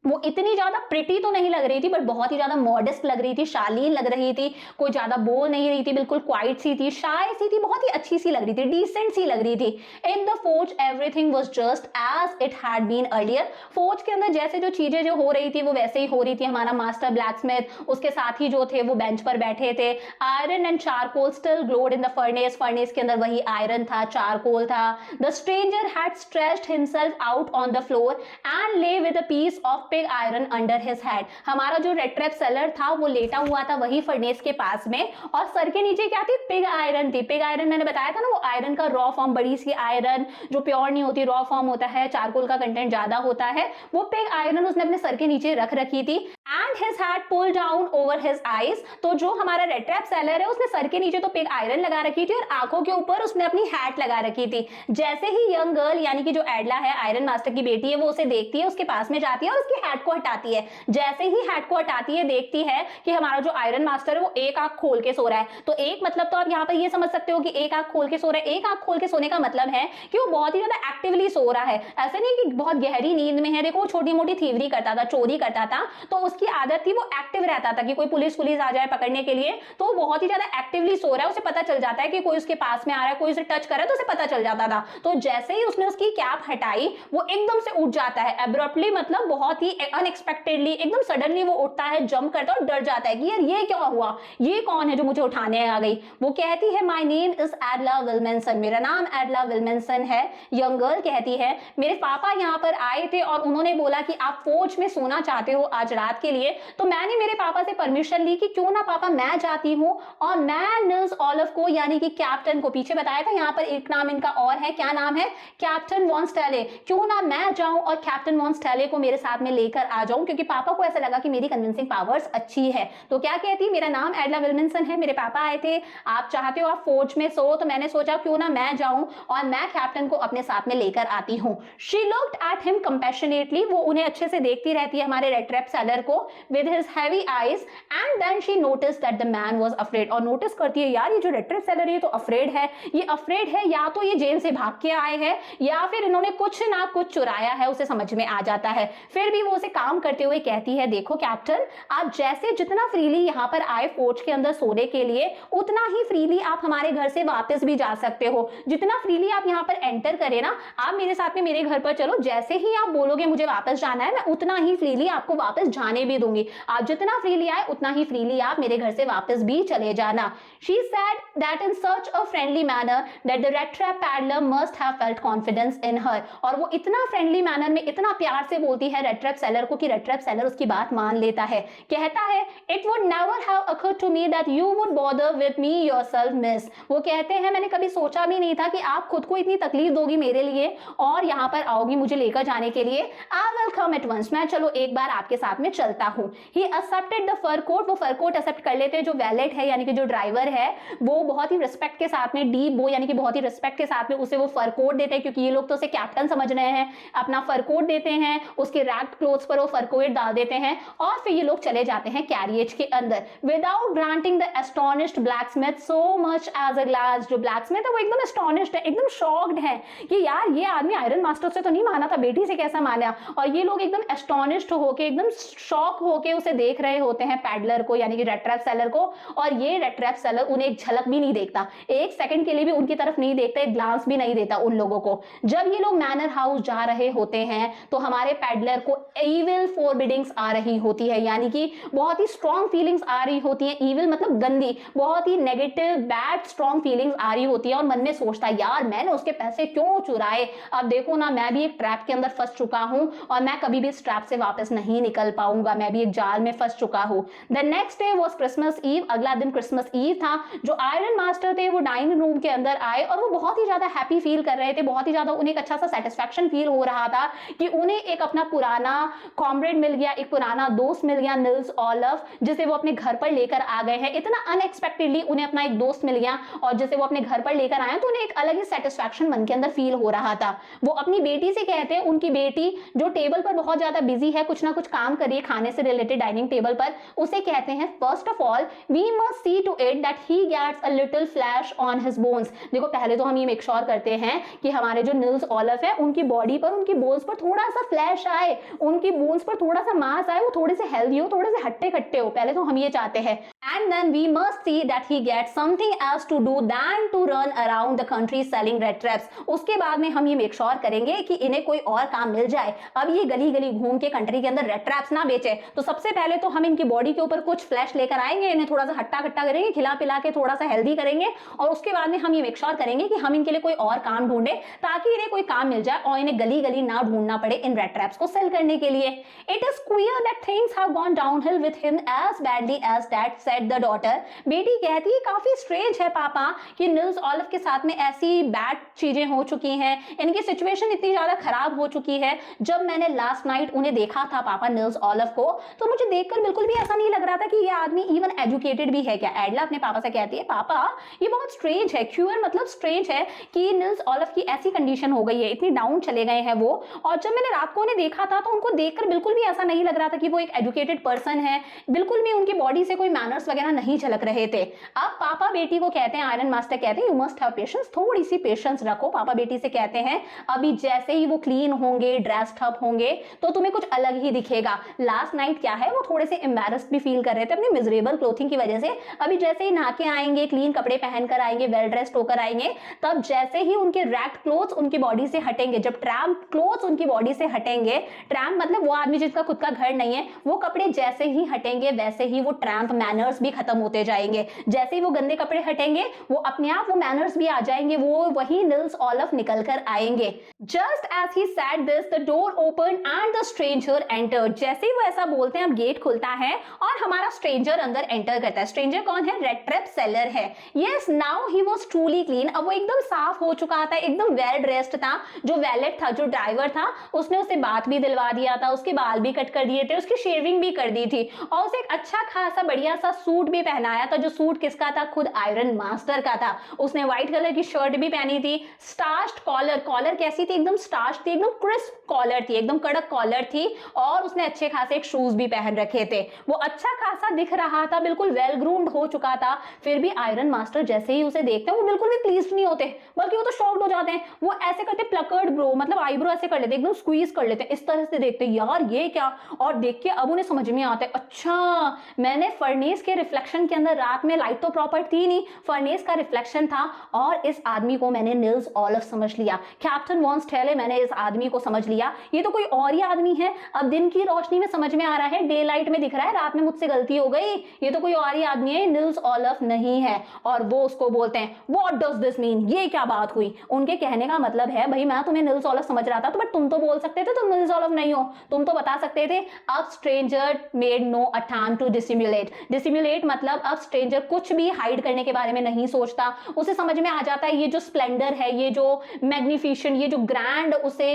वो इतनी ज्यादा प्रिटी तो नहीं लग रही थी, बट बहुत ही ज्यादा मॉडेस्ट लग रही थी, शालीन लग रही थी, कोई ज्यादा बोल नहीं रही थी, बिल्कुल क्वाइट सी थी, शाय सी थी, बहुत ही अच्छी सी लग रही थी, डिसेंट सी लग रही थी। In the forge everything was just as it had been earlier, forge के अंदर जैसे जो चीजें जो हो रही थी वो वैसे ही हो रही थी। हमारा मास्टर ब्लैकस्मिथ, उसके साथी जो थे वो बेंच पर बैठे थे। Iron and charcoal still glowed in the furnace, furnace के अंदर वही आयरन था, चारकोल था। The stranger had stretched himself out on the floor and lay with a piece of pig iron under his head. हमारा जो red trap seller था वो लेटा हुआ था वही फर्नेस के पास में, और सर के नीचे क्या थी? पिग आयरन थी। पिग आयरन मैंने बताया था ना, वो आयरन का रॉ फॉर्म, बड़ी सी आयरन जो प्योर नहीं होती, रॉ फॉर्म होता है, चारकोल का कंटेंट ज्यादा होता है, वो पिग आयरन उसने अपने सर के नीचे रख रखी थी। And his hat pull down over his eyes. तो जो हमारा रेड ट्रैप सेलर है उसने सर के नीचे तो पिग आयरन लगा रखी थी और आंखों के ऊपर उसने अपनी हैट लगा रखी थी। जैसे ही यंग गर्ल यानी कि जो एडला है, आयरन मास्टर की बेटी है, वो उसे देखती है, उसके पास में जाती है और उसकी हैट को हटाती है। जैसे ही हैट को हटाती है देखती है कि हमारा जो आयरन मास्टर है वो एक आंख खोल के सो रहा है। तो एक मतलब तो आप यहाँ पर ये समझ सकते हो कि एक आंख खोल के सो रहा है। एक आंख खोल के सोने का मतलब है कि वो बहुत ही ज्यादा एक्टिवली सो रहा है, ऐसे नहीं कि बहुत गहरी नींद में है। देखो वो छोटी मोटी थीवरी करता था, चोरी करता था, तो उसकी आदत थी वो एक्टिव रहता था कि कोई पुलिस आ जाए पकड़ने के लिए तो वो बहुत ही ज्यादा एक्टिवली सो रहा है। उसे पता चल जाता है कि कोई उसके पास में आ रहा है, कोई उसे टच कर रहा है, तो उसे पता चल जाता था। तो जैसे ही उसने उसकी कैप हटाई वो एकदम से उठ जाता है, एब्रप्टली, मतलब बहुत ही अनएक्सपेक्टेडली, एकदम सडनली वो उठता है, जंप करता है और डर जाता है कि यार ये क्या हुआ, ये कौन है जो मुझे उठाने आ गई। वो कहती है माय नेम इज एडला विल्मेंसन, मेरा नाम एडला विल्मेंसन है। यंग गर्ल कहती है मेरे पापा यहाँ पर आए थे और उन्होंने बोला कि आप फौज में सोना चाहते हो आज रात के लिए, तो मैंने मेरे पापा से परमिशन ली कि क्यों ना पापा मैं जाती हूँ और मैं निल्स ऑलिव को यानी कि कैप्टन को, पीछे बताया था यहाँ पर एक नाम इनका और है, क्या नाम है? Captain von Stahle. क्यों ना मैं जाऊं और कैप्टन वॉन स्टैले को मेरे साथ में लेकर आ जाऊं, क्योंकि पापा को ऐसा लगा कि मेरी कन्विंसिंग पावर्स अच्छी है। तो क्या कहती, मेरा नाम एडला विल्मेंसन है, मेरे पापा आए थे, आप चाहते हो आप फौज में सो, तो मैंने सोचा क्यों ना मैं जाऊं और मैं कैप्टन को अपने साथ में लेकर आती हूँ। She looked at him compassionately, वो उन्हें अच्छे से देखती रहती है हमारे रेड ट्रैप सेलर को with his heavy eyes, and then she notice that the man was afraid. और नोटिस करती है यार ये जो रेड ट्रैप सेलर है तो अफ्रेड है, ये अफ्रेड है, या तो ये जेल से भाग के आए हैं या फिर इन्होंने कुछ ना कुछ चुराया है, उसे समझ में आ जाता है। फिर भी वो उसे काम करते हुए कहती है देखो कैप्टन, आप जैसे जितना फ्रीली यहाँ पर आए फौज के अंदर सोने के लिए, उतना ही फ्रीली आप हमारे घर से वापस भी जा सकते हो। जितना फ्रीली आप यहाँ पर एंटर करें ना, आप मेरे साथ में मेरे घर पर चलो, जैसे ही आप बोलोगे मुझे वापस जाना है, मैं उतना ही फ्रीली आपको वापस जाने भी दूंगी। आप जितना फ्रीली आए उतना ही फ्रीली आप मेरे घर से वापस भी चले जाना। She said that in such a friendly manner that the red trap paddler must have felt confidence in her। और वो इतना फ्रेंडली मैनर में इतना प्यार से बोलती है रेड ट्रैप सेलर को कि रेड ट्रैप सेलर उसकी बात मान लेता है। कहता है it would never have occurred to me that you would bother with me yourself miss। वो कहते हैं मैंने कभी सोचा भी नहीं था कि आप खुद को इतनी तकलीफ दोगी मेरे लिए और यहाँ पर आओगी मुझे लेकर जाने के लिए। I will come at once, मैं चलो एक बार आपके साथ में चलता हूँ। He accepted the fur coat, वो फर कोट एक्सेप्ट कर लेते हैं। जो वैलेट है यानी कि जो ड्राइवर है वो बहुत ही रिस्पेक्ट के साथ में, डी बो यानी कि बहुत ही रिस्पेक्ट के साथ में उसे वो फर कोट देते हैं, क्योंकि ये लोग तो उसे कैप्टन समझ रहे हैं। अपना फर कोट देते हैं, उसके रैक्ड क्लोथ्स पर वो फर कोट डाल देते हैं और फिर ये लोग चले जाते हैं कैरियज के अंदर। Without granting the astonished blacksmith so much as a glass. जो ब्लैकस्मिथ है वो एकदम एस्टोनिश्ड है, एकदम शॉक्ड है कि यार ये आदमी आयरन मास्टर से तो नहीं माना था, बेटी से कैसा माना। और ये लोग एकदम एस्टोनिश्ड होके, एकदम शॉक होके उसे देख रहे होते हैं पैडलर को यानी कि रेड ट्रैप सेलर को। और ये रेड ट्रैप सेलर उन्हें एक झलक भी नहीं देखता, एक सेकंड के लिए भी उनकी तरफ नहीं देखता, एक ग्लांस भी नहीं देता उन लोगों को। जब ये लोग मैनर हाउस जा रहे होते हैं तो हमारे पैडलर को इविल फोरबिडिंग्स आ रही होती है, यानी कि बहुत ही स्ट्रॉन्ग फीलिंग्स आ रही होती है। इविल मतलब गंदी, बहुत ही नेगेटिव बैड स्ट्रॉन्ग फीलिंग्स आ रही होती है और मन में सोचता है यार मैंने उसके पैसे क्यों चुराए। अब देखो ना, मैं भी एक ट्रैप के अंदर फंस चुका हूं और मैं कभी भी इस ट्रैप से वापस नहीं निकल पाऊंगा, मैं भी एक जाल में फंस चुका हूं। The next day was Christmas Eve, अगला दिन क्रिसमस ईव था। जो आयरन मास्टर थे वो डाइनिंग रूम के अंदर आए और वो बहुत ही ज्यादा हैप्पी फील कर रहे थे, बहुत ही ज्यादा उन्हें एक अच्छा सा सेटिस्फैक्शन फील हो रहा था कि उन्हें एक अपना पुराना कॉमरेड मिल गया, एक पुराना दोस्त मिल गया, निल्स ऑलिव, जिसे वो अपने घर पर लेकर आ गए हैं। इतना अनएक्सपेक्टेडली उन्हें अपना एक दोस्त मिल गया और जिसे वो अपने घर पर लेकर आए तो उन्हें एक अलग ही सेटिस्फैक्शन मन के अंदर फील हो रहा था। वो अपनी बेटी से कहते हैं, उनकी बेटी जो टेबल पर बहुत ज्यादा बिजी है, कुछ ना कुछ काम कर रही है खाने से रिलेटेड डाइनिंग टेबल पर, उसे कहते हैं first of all we must see to it that he gets a little flesh on his bones. देखो पहले तो हम ये मेक श्योर करते हैं कि हमारे जो निल्स ऑलिव है उनकी बॉडी पर, उनकी बोन्स पर थोड़ा सा फ्लैश आए, उनकी बोन्स पर थोड़ा सा मांस आए, वो थोड़े से हेल्दी हो, थोड़े से हट्टे कट्टे हो, पहले तो हम ये चाहते हैं। And then we must see that he gets something else to do than to run around the country selling red traps. उसके बाद में हम ये मेक श्योर करेंगे कि इन्हें कोई और काम मिल जाए। अब ये गली गली घूम के कंट्री के अंदर रेड ट्रैप्स ना बेचे, तो सबसे पहले तो हम इनकी बॉडी के ऊपर कुछ फ्लैश लेकर आएंगे, इन्हें थोड़ा सा हट्टा कट्टा करेंगे, खिला पिला के थोड़ा सा हेल्दी करेंगे, और उसके बाद में हम ये मेक श्योर करेंगे कि हम इनके लिए कोई और काम ढूंढे ताकि इन्हें कोई काम मिल जाए और इन्हें गली गली ना ढूंढना पड़े इन रेड ट्रैप्स को सेल करने के लिए। It is clear that things have gone downhill with him as badly as that, said the daughter. बेटी कहती है काफी स्ट्रेंज है पापा कि निल्स ऑलिव के साथ में ऐसी बैड चीजें हो चुकी हैं, इनकी सिचुएशन इतनी ज्यादा खराब हो चुकी है। जब मैंने लास्ट नाइट उन्हें देखा था पापा निल्स ऑलिव को, तो मुझे देखकर बिल्कुल भी ऐसा नहीं लग रहा था कि ये आदमी इवन एजुकेटेड भी है क्या। एडला अपने पापा से कहती है पापा ये बहुत स्ट्रेंज है, क्यूअर मतलब स्ट्रेंज है कि निल्स ऑलिव की ऐसी कंडीशन हो गई है, इतनी डाउन चले गए हैं वो। और जब मैंने रात को उन्हें देखा था तो उनको देखकर बिल्कुल भी ऐसा नहीं लग रहा था कि वो एक एजुकेटेड पर्सन है, बिल्कुल भी उनकी बॉडी से कोई मैनर्स वगैरह नहीं झलक रहे थे। अब पापा बेटी को कहते हैं, आयरन मास्टर कहते हैं यू मस्ट हैव पेशेंस, थोड़ी सी पेशेंस रखो। पापा बेटी से कहते हैं अभी जैसे ही वो क्लीन होंगे, ड्रेस्ड अप होंगे तो तुम्हें कुछ अलग ही दिखेगा। लास्ट नाइट क्या है वो थोड़े से एम्बैरेस्ड भी फील कर रहे थे अपनी मिजरेबल क्लोथिंग की वजह से। अभी जैसे ही नहा के आएंगे, क्लीन कपड़े पहनकर आएंगे, वेल ड्रेस्ड होकर आएंगे, तब जैसे ही उनके रैक्ड क्लोथ्स उनकी बॉडी से हटेंगे, जब ट्रैम्प क्लोथ्स उनकी बॉडी से हटेंगे, ट्रैम्प मतलब वो आदमी जिसका खुद का घर नहीं है, वो कपड़े जैसे ही हटेंगे वैसे ही वो ट्रैम्प मैनर्स भी खत्म होते जाएंगे। जैसे ही वो गंदे कपड़े हटेंगे वो अपने आप वो मैनर्स भी आ जाएंगे, वो वही निल्स ऑलिव निकल कर आएंगे। Just as he said this the door open and the stranger entered. जैसे ही वो ऐसा बोलते हैं अब गेट खुलता है और हमारा स्ट्रेंजर अंदर एंटर करता है। स्ट्रेंजर कौन है? रेड ट्रैप सेलर है। Yes now he was truly clean. अब वो एकदम साफ हो चुका था, एकदम वेल ड्रेस्ड था। जो वैलेट था, जो ड्राइवर था, उसने उसे बात भी दिलवा दिया था, उसके बाल भी कट कर दिए थे, उसकी शेविंग भी कर दी थी और उसे एक अच्छा खासा बढ़िया सा सूट भी पहनाया था। जो सूट किसका था? खुद आयरन मास्टर का था। उसने व्हाइट कलर की शर्ट भी पहनी थी, स्टार्च्ड कॉलर, कॉलर कैसी थी? एकदम स्टार्च थी, एकदम क्रिस्प कॉलर थी, एकदम कड़क कॉलर थी, और उसने अच्छे खासे एक शूज भी पहन रखे थे। वो अच्छा खासा दिख रहा था, बिल्कुल वेल ग्रूम्ड हो चुका था। फिर भी आयरन मास्टर जैसे ही उसे देखते हैं वो बिल्कुल भी प्लीज्ड नहीं होते, बल्कि वो तो शॉक्ड हो जाते हैं। वो ऐसे करते प्लकर्ड ब्रो, मतलब आईब्रो ऐसे कर लेते, एकदम स्क्वीज कर लेते, इस तरह से देखते यार ये क्या। और देख के अब उन्हें समझ में आता है अच्छा मैंने फर्नेस के रिफ्लेक्शन के अंदर, रात में लाइट तो प्रॉपर थी नहीं, फर्नेस का रिफ्लेक्शन था और इस आदमी को मैंने निल्स ऑलिव समझ लिया। कैप्टन वॉन्स टेले, मैंने इस आदमी को समझ लिया, ये तो कोई और ही आदमी है। अब दिन की रोशनी में समझ में आ रहा है, डे लाइट में दिख रहा है, रात में मुझसे गलती हो गई, ये तो कोई और ही आदमी है, निल्स ऑलिव नहीं है। और वो उसको बोलते हैं व्हाट डज दिस मीन, ये क्या बात हुई। उनके कहने का मतलब है भाई मैं तुम्हें निल्स ऑलिव समझ रहा था तो बट तुम तो बोल सकते थे तुम निल्स ऑलिव नहीं हो, तुम तो बता सकते थे। अब stranger made no attempt to dissimulate. Dissimulate मतलब अब स्ट्रेंजर कुछ भी हाइड करने के बारे में नहीं सोचता, उसे समझ में आ जाता है ये जो स्प्लेंडर है, ये जो मैग्निफिशेंट, ये जो ग्रैंड उसे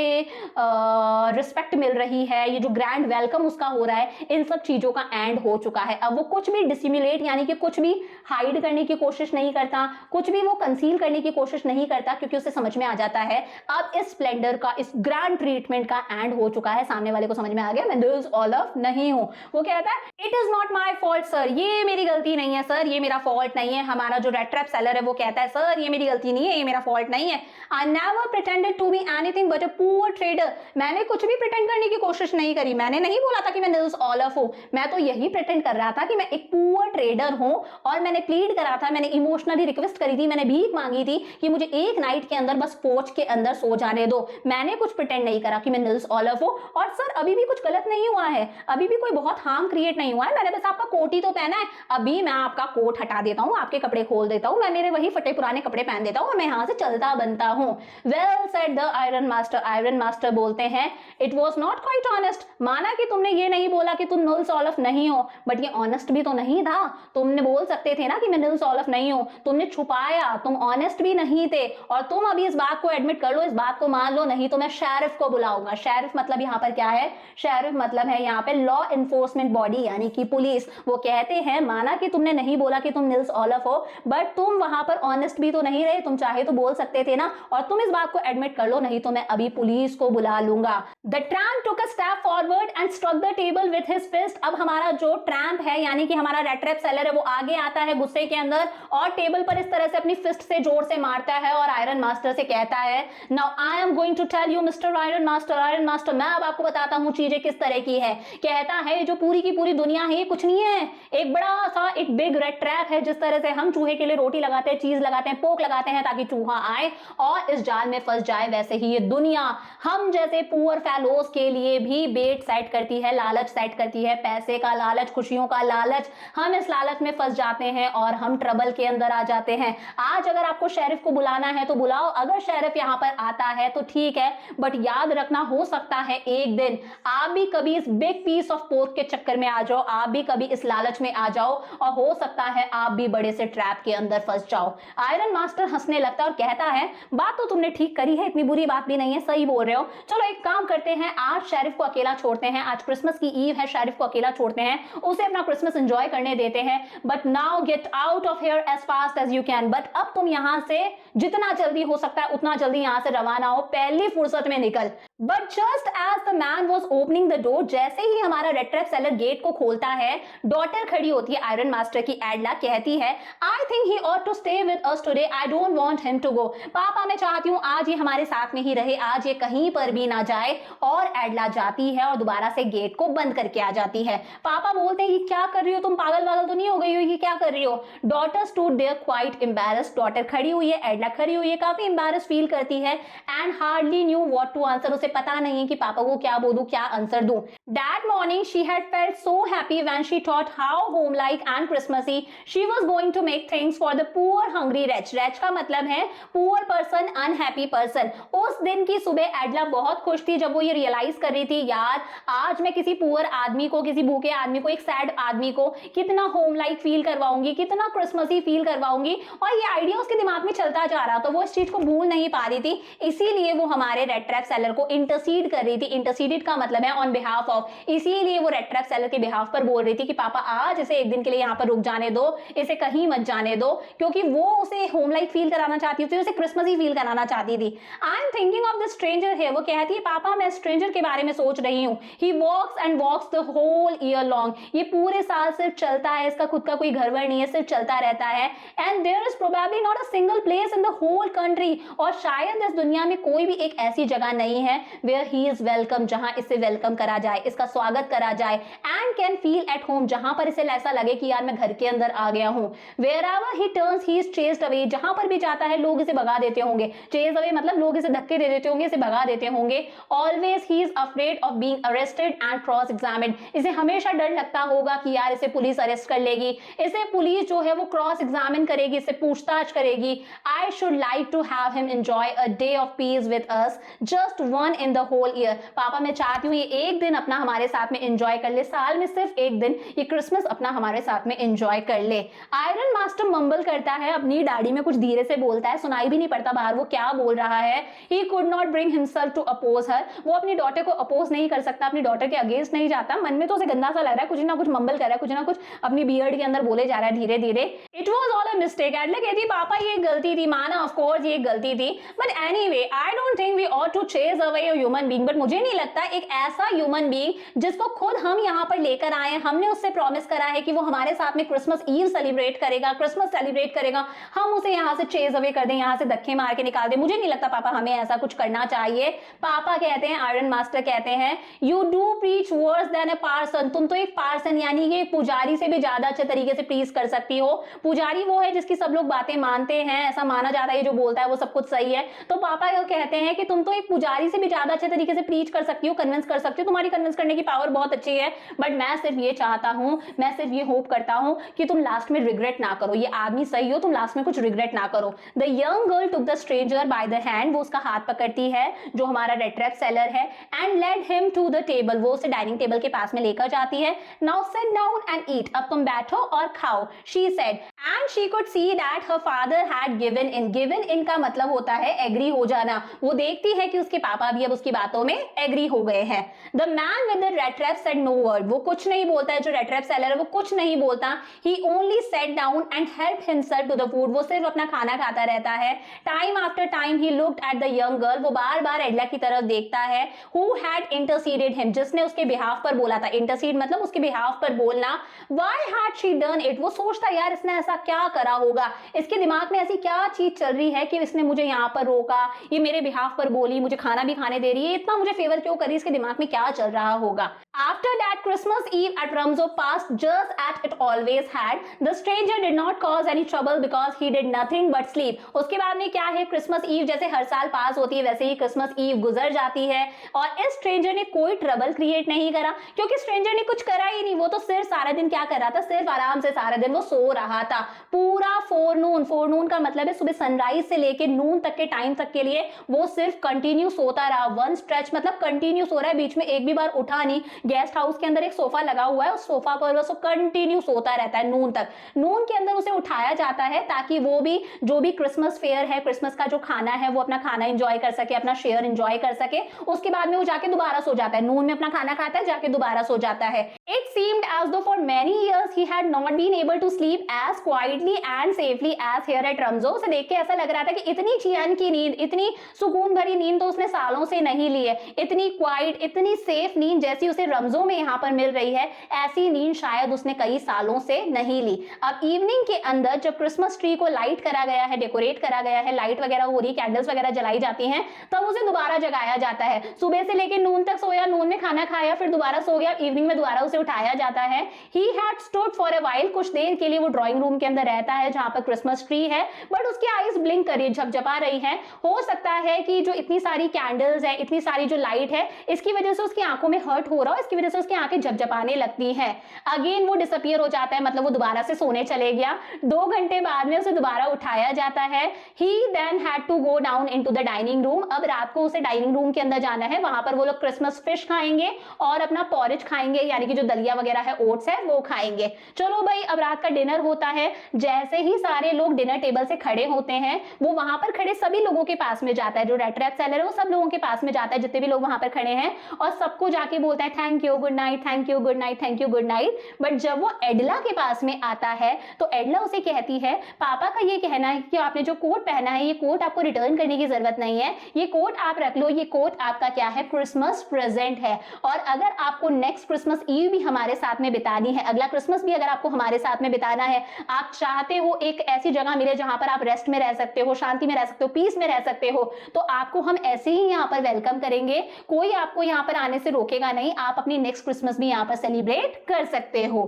रिस्पेक्ट मिल रही है, ये जो ग्रैंड वेलकम उसका हो रहा है, इन सब चीजों का एंड हो चुका है। अब वो कुछ भी डिसिमुलेट यानी कि कुछ भी हाइड करने की कोशिश नहीं करता, कुछ भी वो कंसील करने की कोशिश नहीं करता, क्योंकि उसे समझ में आ जाता है अब इस स्प्लेंडर का, इस ग्रैंड ट्रीटमेंट का एंड हो चुका है। सामने वाले को समझ में आ गया मैं निल्स ऑलिव नहीं हूं। वो कहता है it is not my fault sir, ये मेरी गलती नहीं है सर, ये मेरा फॉल्ट नहीं है। हमारा जो रेड ट्रैप सेलर है वो कहता है सर ये मेरी गलती नहीं है, ये मेरा फॉल्ट नहीं है। I never pretended to be anything but a poor trader. मैंने कुछ भी प्रिटेंड करने की कोशिश नहीं करी, मैंने नहीं बोला था कि मैं निल्स ऑलिव हूं, मैं तो यही प्रिटेंड कर रहा था कि मैं एक पुअर ट्रेडर हूं। और मैंने प्लीड करा था, मैंने इमोशनली रिक्वेस्ट करी थी, मैंने भीख मांगी थी कि मुझे एक नाइट के अंदर बस पोच के अंदर सो जाने दो। मैंने कुछ प्रिटेंड नहीं करा कि मैं निल्स ऑलिव हूं। और सर अभी भी कुछ गलत नहीं हुआ है, अभी भी कोई बहुत हार्म क्रिएट नहीं हुआ है, मैंने बस आपका कोट ही तो पहना है। अभी मैं आपका कोट हटा देता हूं, आपके कपड़े खोल देता हूं, मैं मेरे वही फटे पुराने कपड़े पहन देता हूं और मैं यहां से चलता बनता हूं। Well said the iron master. Iron master बोलते हैं it was not quite honest. माना कि तुमने ये नहीं बोला कि तुम निल्स ऑलिव नहीं हो, बट ये ऑनेस्ट भी तो नहीं था। तुमने बोल सकते थे ना कि मैं निल्स ऑलिव नहीं हूं, तुमने छुपाया, तुम ऑनेस्ट भी नहीं थे। और तुम अभी इस बात को एडमिट कर लो, इस बात को मान लो, नहीं तो मैं शेरिफ को बुलाऊंगा। शेरिफ मतलब यहाँ पर क्या है? शेरिफ मतलब है यहाँ पे लॉ एनफोर्समेंट बॉडी यानी कि पुलिस। वो कहते हैं माना कि तुमने नहीं बोला कि तुम निल्स ऑलिव हो, बट तुम वहां पर ऑनेस्ट भी तो नहीं रहे, तुम चाहे तो बोल सकते थे ना, और तुम इस बात को एडमिट कर लो, नहीं तो मैं अभी पुलिस को बुला लूंगा। The tramp took a step forward and struck the table with his fist. अब हमारा जो ट्रैम्प है यानी कि हमारा रेड ट्रैप सेलर है वो आगे आता है गुस्से के अंदर और टेबल पर इस तरह से अपनी फिस्ट से जोर से मारता है और आयरन मास्टर से कहता है, now I am going to tell you mister iron master, मैं अब आपको बताता हूँ चीजें किस तरह की है। कहता है जो पूरी की पूरी दुनिया है ये कुछ नहीं है, एक बड़ा सा एक बिग रेड ट्रैप है। जिस तरह से हम चूहे के लिए रोटी लगाते हैं, चीज लगाते हैं, पोक लगाते हैं ताकि चूहा आए और इस जाल में फंस जाए, वैसे ही ये दुनिया हम जैसे पुअर फेलोज के लिए भी बेट सेट करती है, लालच सेट करती है, पैसे का लालच, खुशियों का लालच। हम इस लालच में फंस जाते हैं और हम ट्रबल के अंदर आ जाते हैं। आज अगर आपको शेरिफ को बुलाना है तो बुलाओ, अगर शेरिफ यहां पर आता है तो ठीक है, बट याद रखना हो सकता है एक दिन आप भी कभी इस बिग पीस ऑफ पोर्क के चक्कर में आ जाओ, आप भी कभी इस लालच में आ जाओ और हो सकता है आप भी बड़े से ट्रैप के अंदर फंस जाओ। आयरन मास्टर हंसने लगता है और कहता है, बात तो तुमने ठीक करी है, इतनी बुरी बात भी नहीं है, सही बोल रहे हो। चलो एक काम करते हैं, आज शेरिफ को अकेला छोड़ते हैं, आज क्रिसमस की ईव है, शेरिफ को अकेला छोड़ते हैं, उसे अपना क्रिसमस एंजॉय करने देते हैं। But now get out of here as fast as you can. But अब तुम यहां से जितना जल्दी हो सकता है उतना जल्दी यहां से रवाना हो, पहली फुर्सत में निकल। But just as the man was opening the door, जैसे ही हमारा रेड ट्रैप सेलर गेट को खोलता है, डॉटर खड़ी होती है आयरन मास्टर की, एडला कहती है, I think he ought to stay with us today, I don't want him to go. पापा मैं चाहती हूँ आज ये हमारे साथ में ही रहे, आज ये कहीं पर भी ना जाए। और एडला जाती है और दोबारा से गेट को बंद करके आ जाती है। पापा बोलते हैं, ये क्या कर रही हो तुम, पागल वागल तो नहीं हो गई हो, ये क्या कर रही हो। Daughter stood there quite embarrassed, daughter खड़ी हुई है, एडला खड़ी हुई है, काफी एम्बैरेस्ड फील करती है and hardly knew what to answer, उसे पता नहीं है कि पापा को क्या बोलूं, क्या आंसर दूं। That morning she had felt so happy when she thought how homelike and Christmassy she was going to make things for the poor hungry wretch. Wretch का मतलब है पुअर पर्सन, अनहैप्पी पर्सन। उस दिन की सुबह एडला बहुत खुश थी जब वो ये रियलाइज कर रही थी, यार आज मैं किसी पुअर आदमी को, किसी भूखे आदमी को, एक सैड आदमी को कितना होम लाइक फील करवाऊंगी, कितना क्रिसमसी फील करवाऊंगी। और ये आइडिया उसके दिमाग में चलता जा रहा, तो वो इस चीज को भूल नहीं पा रही थी, इसीलिए वो हमारे रेड ट्रैप सेलर को इंटरसीड कर रही थी। इंटरसीडेड का मतलब है ऑन बिहाफ ऑफ, इसीलिए वो रेड ट्रैप सेलर के बिहाफ पर बोल रही थी कि पापा आज इसे एक दिन के लिए यहाँ पर रुक जाने दो, इसे कहीं मत जाने दो, क्योंकि वो उसे होम लाइक फील कराना चाहती थी, उसे क्रिसमसी फील कराना चाहती थी। I am thinking of the stranger है, वो कहती है पापा मैं स्ट्रेंजर के बारे में सोच रही हूँ। He walks and walks the whole year long, ये पूरे साल सिर्फ चलता है, इसका खुद का कोई घर वर नहीं है, सिर्फ चलता रहता है। And there is probably not a single place in the whole country, और शायद इस दुनिया में कोई भी एक ऐसी जगह नहीं है वेयर ही इज वेलकम, जहां इसे वेलकम करा जाए, इसका स्वागत करा जाए, and can feel at home, जहां पर इसे ऐसा लगे कि यार मैं घर के अंदर आ गया हूं। Wherever he turns he is chased away, जहां पर भी जाता है लोग इसे भगा देते होंगे, चेज अवे मतलब लोग इसे धक्के दे देते होंगे, इसे भगा देते होंगे। Always he is afraid of being arrested and cross examined, इसे हमेशा डर लगता होगा कि यार इसे पुलिस अरेस्ट कर लेगी, इसे पुलिस जो है वो क्रॉस एग्जामिन करेगी, इससे पूछताछ करेगी। I should like to have him enjoy a day of peace with us, just one in the whole year. पापा मैं चाहती हूँ ये एक दिन अपना हमारे साथ में एंजॉय कर ले, साल में सिर्फ एक दिन ये क्रिसमस अपना हमारे साथ में एंजॉय कर ले। आयरन मास्टर मम्बल करता है, अपनी दाढ़ी में कुछ धीरे से बोलता है, सुनाई भी नहीं पड़ता बाहर वो क्या बोल रहा है। He could not bring himself to oppose her, वो अपनी डॉटर को अपोज नहीं कर सकता, अपनी डॉटर के अगेंस्ट नहीं जाता। मन में तो उसे गंदा सा लग रहा है, कुछ ना कुछ मम्बल कर रहा है, कुछ ना कुछ अपनी बियर्ड के अंदर बोले जा रहा है धीरे धीरे। It was all a mistake, Edla कहती पापा ये गलती थी, माना ऑफ कोर्स ये गलती थी, but anyway I don't think we ought to chase away a human being, but मुझे नहीं लगता एक ऐसा ह्यूमन बीइंग जिसको खुद हम यहाँ पर लेकर आए, हमने उससे प्रॉमिस करा है कि वो हमारे साथ में क्रिसमस ईव सेलिब्रेट करेगा, क्रिसमस सेलिब्रेट करेगा, हम उसे यहाँ से चेज अवे कर दें, यहाँ से धक्के मार के निकाल दें। मुझे नहीं लगता पापा हमें ऐसा कुछ करना चाहिए। पापा कहते हैं, आयरन मास्टर कहते हैं, you do preach worse than a parson, तुम तो एक पार्सन यानी कि पुजारी से भी ज्यादा अच्छे तरीके से प्रीच कर सकती हो। पुजारी वो है जिसकी सब लोग बातें मानते हैं, ऐसा माना जाता है जो बोलता है वो सब कुछ सही है। तो पापा ये कहते हैं कि तुम तो एक पुजारी से भी ज्यादा अच्छे तरीके से प्रीच कर सकती हो, कन्विंस कर सकती हो, तुम्हारी कन्विंस करने की पावर बहुत अच्छी है। बट मैं सिर्फ ये चाहता हूँ, मैं सिर्फ ये होप करता हूँ कि तुम लास्ट में रिग्रेट ना करो, ये आदमी सही हो, तुम लास्ट में कुछ रिग्रेट ना करो। The young girl took the stranger by the hand, वो उसका हाथ पकड़ती है जो हमारा रेड ट्रैप सेलर है, and led him to the table, वो उसे डाइनिंग टेबल के पास में लेकर जाती है। Now sit down and eat, अब तुम बैठो और खाओ, she said, and she could see that her father had given in. Given in का मतलब होता है एग्री हो जाना, वो देखती है कि उसके पापा भी अब उसकी बातों में एग्री हो गए हैं। The man with the rat trap said no word. वो कुछ नहीं बोलता है, जो rat trap seller है वो कुछ नहीं बोलता। He only sat down and helped himself to the food. वो सिर्फ अपना खाना खाता रहता है। Time after time he looked at the young girl. वो बार बार एडला की तरफ देखता है। Who had interceded him? जिसने उसके behalf पर बोला था। Intercede मतलब उसके behalf पर बोलना। Why had she done it? वो सोचता यार इसने ऐसा क्या करा होगा, इसके दिमाग में ऐसी क्या चीज चल रही है कि इसने मुझे यहाँ पर रोका, ये मेरे बिहाफ पर बोली, मुझे खाना भी खाने दे रही है, इतना मुझे फेवर क्यों करी, इसके दिमाग में क्या चल रहा होगा। After that Christmas Eve at Ramzo passed just as it always had. The stranger did not cause any trouble because he did nothing but sleep. उसके बाद में क्या है, क्रिसमस ईव जैसे हर साल पास होती है वैसे ही क्रिसमस ईव गुजर जाती है और इस स्ट्रेंजर ने कोई ट्रबल क्रिएट नहीं करा, क्योंकि स्ट्रेंजर ने कुछ करा ही नहीं। वो तो सिर्फ सारा दिन क्या कर रहा था, सिर्फ आराम से सारा दिन वो सो रहा था। पूरा फोरनून का मतलब है सुबह सनराइज से लेके नून तक के टाइम तक के लिए वो सिर्फ कंटिन्यू सोता रहा। वन स्ट्रेच मतलब कंटिन्यू सो रहा है, बीच में एक भी बार उठा नहीं। गेस्ट हाउस के अंदर एक सोफा लगा हुआ है, उस सोफा पर वो कंटिन्यू सोता रहता है नून तक। नून के अंदर उसे उठाया जाता है ताकि वो भी जो भी क्रिसमस फेयर है, क्रिसमस का जो खाना है वो अपना खाना एंजॉय कर सके, अपना शेयर एंजॉय कर सके। उसके बाद में वो जाके दोबारा सो जाता है, नून में अपना खाना खाता है, जाके दोबारा सो जाता है। It seemed as though for many years he had not been able to sleep as quietly and safely as here at Ramso. उसे देख के ऐसा लग रहा था कि इतनी चैन की नींद, इतनी सुकून भरी नींद तो उसने सालों से नहीं ली है। इतनी क्वाइट, इतनी सेफ नींद जैसी उसे रमजो में यहाँ पर मिल रही है, ऐसी नींद शायद उसने कई सालों से नहीं ली। अब इवनिंग के अंदर जब क्रिसमस ट्री को लाइट करा गया है, डेकोरेट करा गया है, लाइट वगैरह हो रही, कैंडल्स वगैरह जलाई जाती हैं, तब उसे दोबारा जगाया जाता है। सुबह से लेकर नून तक सोया, नून में खाना खाया, फिर दोबारा सो गया, इवनिंग में दोबारा उसे उठाया जाता है। He had stood for a while, कुछ देर के लिए वो ड्राइंग रूम के अंदर रहता है जहां पर क्रिसमस ट्री है, बट उसकी आईज ब्लिंक कर रही, झपझपा रही है। हो सकता है कि जो इतनी सारी कैंडल्स है, इतनी सारी जो लाइट है, इसकी वजह से उसकी आंखों में हर्ट हो रहा है, इसकी वजह से उसकी आंखें झपझपाने लगती हैं। अगेन वो डिसअपीयर हो जाता है, मतलब वो दोबारा से सोने चले गया। 2 घंटे बाद में उसे दोबारा उठाया जाता है। He then had to go down into the dining room. अब रात को उसे डाइनिंग रूम के अंदर जाना है, वहां पर वो लोग क्रिसमस फिश खाएंगे और अपना पॉरेज खाएंगे, यानी कि जो दलिया वगैरह है, ओट्स है, वो खाएंगे। चलो भाई, अब रात का डिनर होता है। जैसे ही सारे लोग डिनर टेबल से खड़े होते हैं, वो वहां पर खड़े सभी लोगों के पास में जाता है, जो रेड ट्रैप सेलर है वो सब लोगों के पास में जाता है, जितने भी लोग वहां पर खड़े हैं, और सबको जाके बोलता है thank you, good night, thank you, good night, thank you, good night. But जब वो एडला के पास में आता है तो एडला उसे कहती है, पापा का ये कहना है कि आपने जो कोट पहना है, ये कोट आपको रिटर्न करने की जरूरत नहीं है, ये कोट आप रख लो, ये कोट आपका क्या है, क्रिसमस प्रेजेंट है। और अगर आपको नेक्स्ट क्रिसमस ईव भी हमारे साथ में बितानी है, अगला क्रिसमस भी अगर आपको हमारे साथ में बिताना है, आप चाहते हो एक ऐसी जगह मिले जहां पर आप रेस्ट में रह सकते हो, शांति में रह सकते हो, पीस में रह सकते हो, तो आपको हम ऐसे ही यहाँ पर वेलकम करेंगे, कोई आपको यहाँ पर आने से रोकेगा नहीं, आप अपनी नेक्स्ट क्रिसमस भी यहाँ पर सेलिब्रेट कर सकते हो।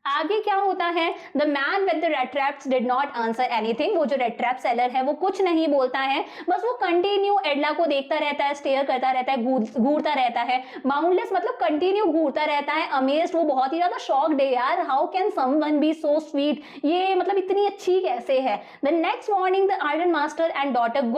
आगे क्या होता है, the man with the red traps did not answer anything. वो जो रेड ट्रैप सेलर है वो कुछ नहीं बोलता है, बस वो कंटिन्यू एडला को देखता रहता है, स्टेयर करता रहता है, घूरता रहता है। बाउंडलेस मतलब कंटिन्यू घूरता रहता है। अमेज्ड, वो बहुत ही ज्यादा शॉक्ड है, यार how can someone be so sweet, ये मतलब इतनी अच्छी कैसे है। The next morning the iron master and daughter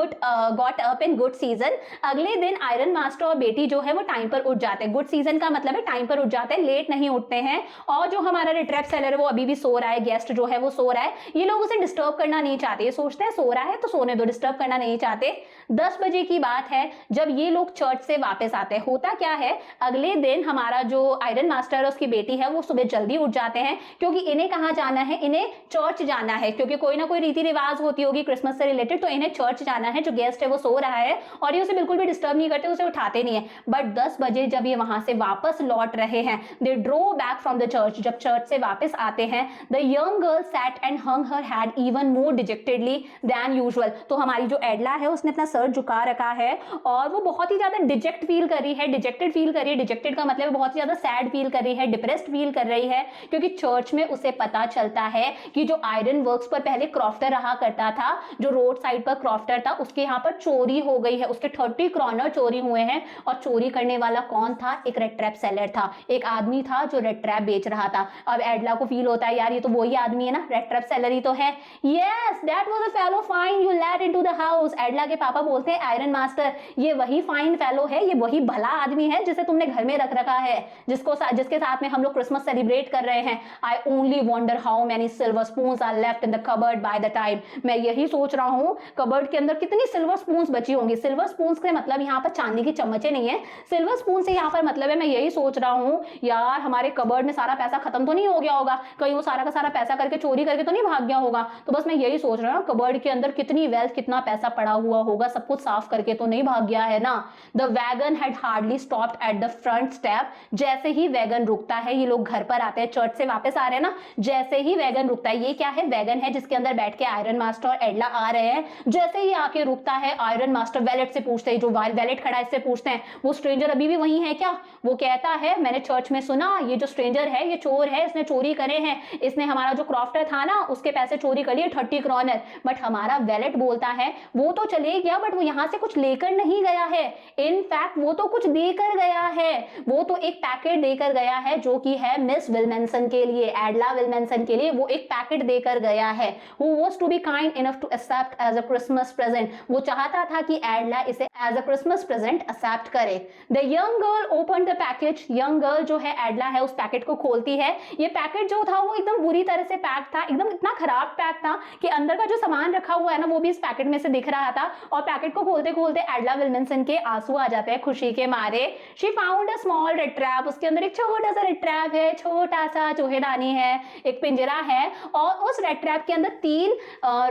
got up in good season. अगले दिन आयरन मास्टर और बेटी जो है वो टाइम पर उठ जाते हैं। गुड सीजन का मतलब है टाइम पर उठ जाते हैं, लेट नहीं उठते हैं। और जो हमारा ट्रैप सेलर वो अभी भी सो रहा है, गेस्ट जो है वो सो रहा है, ये लोग उसे डिस्टर्ब करना नहीं चाहते, ये सोचते हैं सो रहा है तो सोने दो, डिस्टर्ब करना नहीं चाहते। 10 बजे की बात है जब ये लोग चर्च से वापस आते हैं। होता क्या है, अगले दिन हमारा जो आयरन मास्टर और उसकी बेटी है वो सुबह जल्दी उठ जाते हैं, क्योंकि इन्हें कहाँ जाना है, इन्हें चर्च जाना है, क्योंकि कोई ना कोई रीति रिवाज होती होगी क्रिसमस से रिलेटेड, तो इन्हें चर्च जाना है। जो गेस्ट है वो सो रहा है और ये उसे बिल्कुल भी डिस्टर्ब नहीं करते, उसे उठाते नहीं है। बट 10 बजे जब ये वहां से वापस लौट रहे हैं, they drew back from the church, जब चर्च से वापस आते हैं, the young girl sat and hung her head even more dejectedly than usual. तो हमारी जो एडला है उसने अपना सर झुका रखा है और वो बहुत ही ज्यादा डिजेक्ट फील कर रही है, डिजेक्टेड फील कर रही है। डिजेक्टेड का मतलब बहुत ही ज्यादा सैड फील कर रही है, डिप्रेस्ड फील कर रही है, क्योंकि चर्च में उसे पता चलता है कि जो आयरन वर्क्स पर पहले क्रॉफ्टर रहा करता था, जो रोड साइड पर क्रॉफ्टर था, उसके यहाँ पर चोरी हो गई है, उसके 30 क्रॉनर चोरी हुए हैं। और चोरी करने वाला कौन था, एक रेड ट्रैप सेलर था, एक आदमी था जो रेड ट्रैप बेच रहा था। अब एडला को फील होता है यार ये तो वही आदमी है ना, रेड ट्रैप सेलर ही तो है। Yes that was a fellow fine you let into the house. Edla के पापा बोलते हैं आयरन मास्टर ये वही फाइन फेलो है, ये वही भला आदमी है जिसे तुमने घर में रख रखा है, जिसके साथ में हम लोग क्रिसमस सेलिब्रेट कर रहे हैं। I only wonder how many silver spoons are left in the cupboard by the time. मैं यही सोच रहा हूँ कबर्ड के अंदर कितनी सिल्वर स्पून्स बची होंगी। सिल्वर स्पून्स के मतलब यहाँ पर चांदी की चम्मचे नहीं है, सिल्वर स्पून से यहाँ पर मतलब है मैं यही सोच रहा हूँ यार हमारे कबर्ड में सारा पैसा खत्म तो नहीं हो गया होगा, कहीं वो सारा का सारा पैसा करके चोरी करके तो नहीं भाग गया होगा। तो बस मैं यही सोच रहा हूँ कबर्ड के अंदर कितनी वेल्थ कितना पैसा पड़ा हुआ होगा, सब कुछ साफ करके तो नहीं भाग गया है ना। The wagon had hardly stopped at the front step. जैसे ही वैगन रुकता है, ये लोग घर पर आते हैं, चर्च से वापस आ रहे हैं ना, जैसे ही वैगन रुकता है, ये क्या है वैगन है जिसके अंदर बैठ के आयरन मास्टर और एडला आ रहे हैं। जैसे ही आके रुकता है आयरन मास्टर वैलेट से पूछते हैं, जो वैलेट खड़ा है इससे पूछते हैं वो स्ट्रेंजर अभी भी वही है क्या। वो कहता है मैंने चर्च में सुना ये जो स्ट्रेंजर है ये चोर है, इसने चोरी करे हैं, इसने हमारा जो क्रॉफ्टर था ना उसके पैसे चोरी कर लिए 30 क्रॉनर। बट हमारा वैलेट बोलता है वो तो चले गया बट वो यहाँ से कुछ लेकर नहीं गया है, इनफैक्ट वो तो कुछ देकर गया है, वो तो एक पैकेट देकर गया है जो कि है मिस विल्मेंसन के लिए, एडला विल्मेंसन के लिए वो एक पैकेट देकर गया है। Who was to be kind enough to accept as a Christmas present। वो चाहता था कि एडला इसे as a Christmas present accept करे। The young girl opened the package। young girl जो है एडला है उस पैकेट को खोलती है। ये पैकेट जो था वो एकदम बुरी तरह से पैक था, एकदम इतना खराब पैक था कि अंदर का जो सामान रखा हुआ है ना वो भी इस पैकेट में से दिख रहा था। और पैकेट को खोलते खोलते एडला विल्मेंसन के आंसू आ जाते हैं खुशी के मारे। She found a small red trap। उसके अंदर एक छोटा सा रेड ट्रैप है, छोटा सा चूहेदानी है, एक पिंजरा है और उस रेड ट्रैप के अंदर 3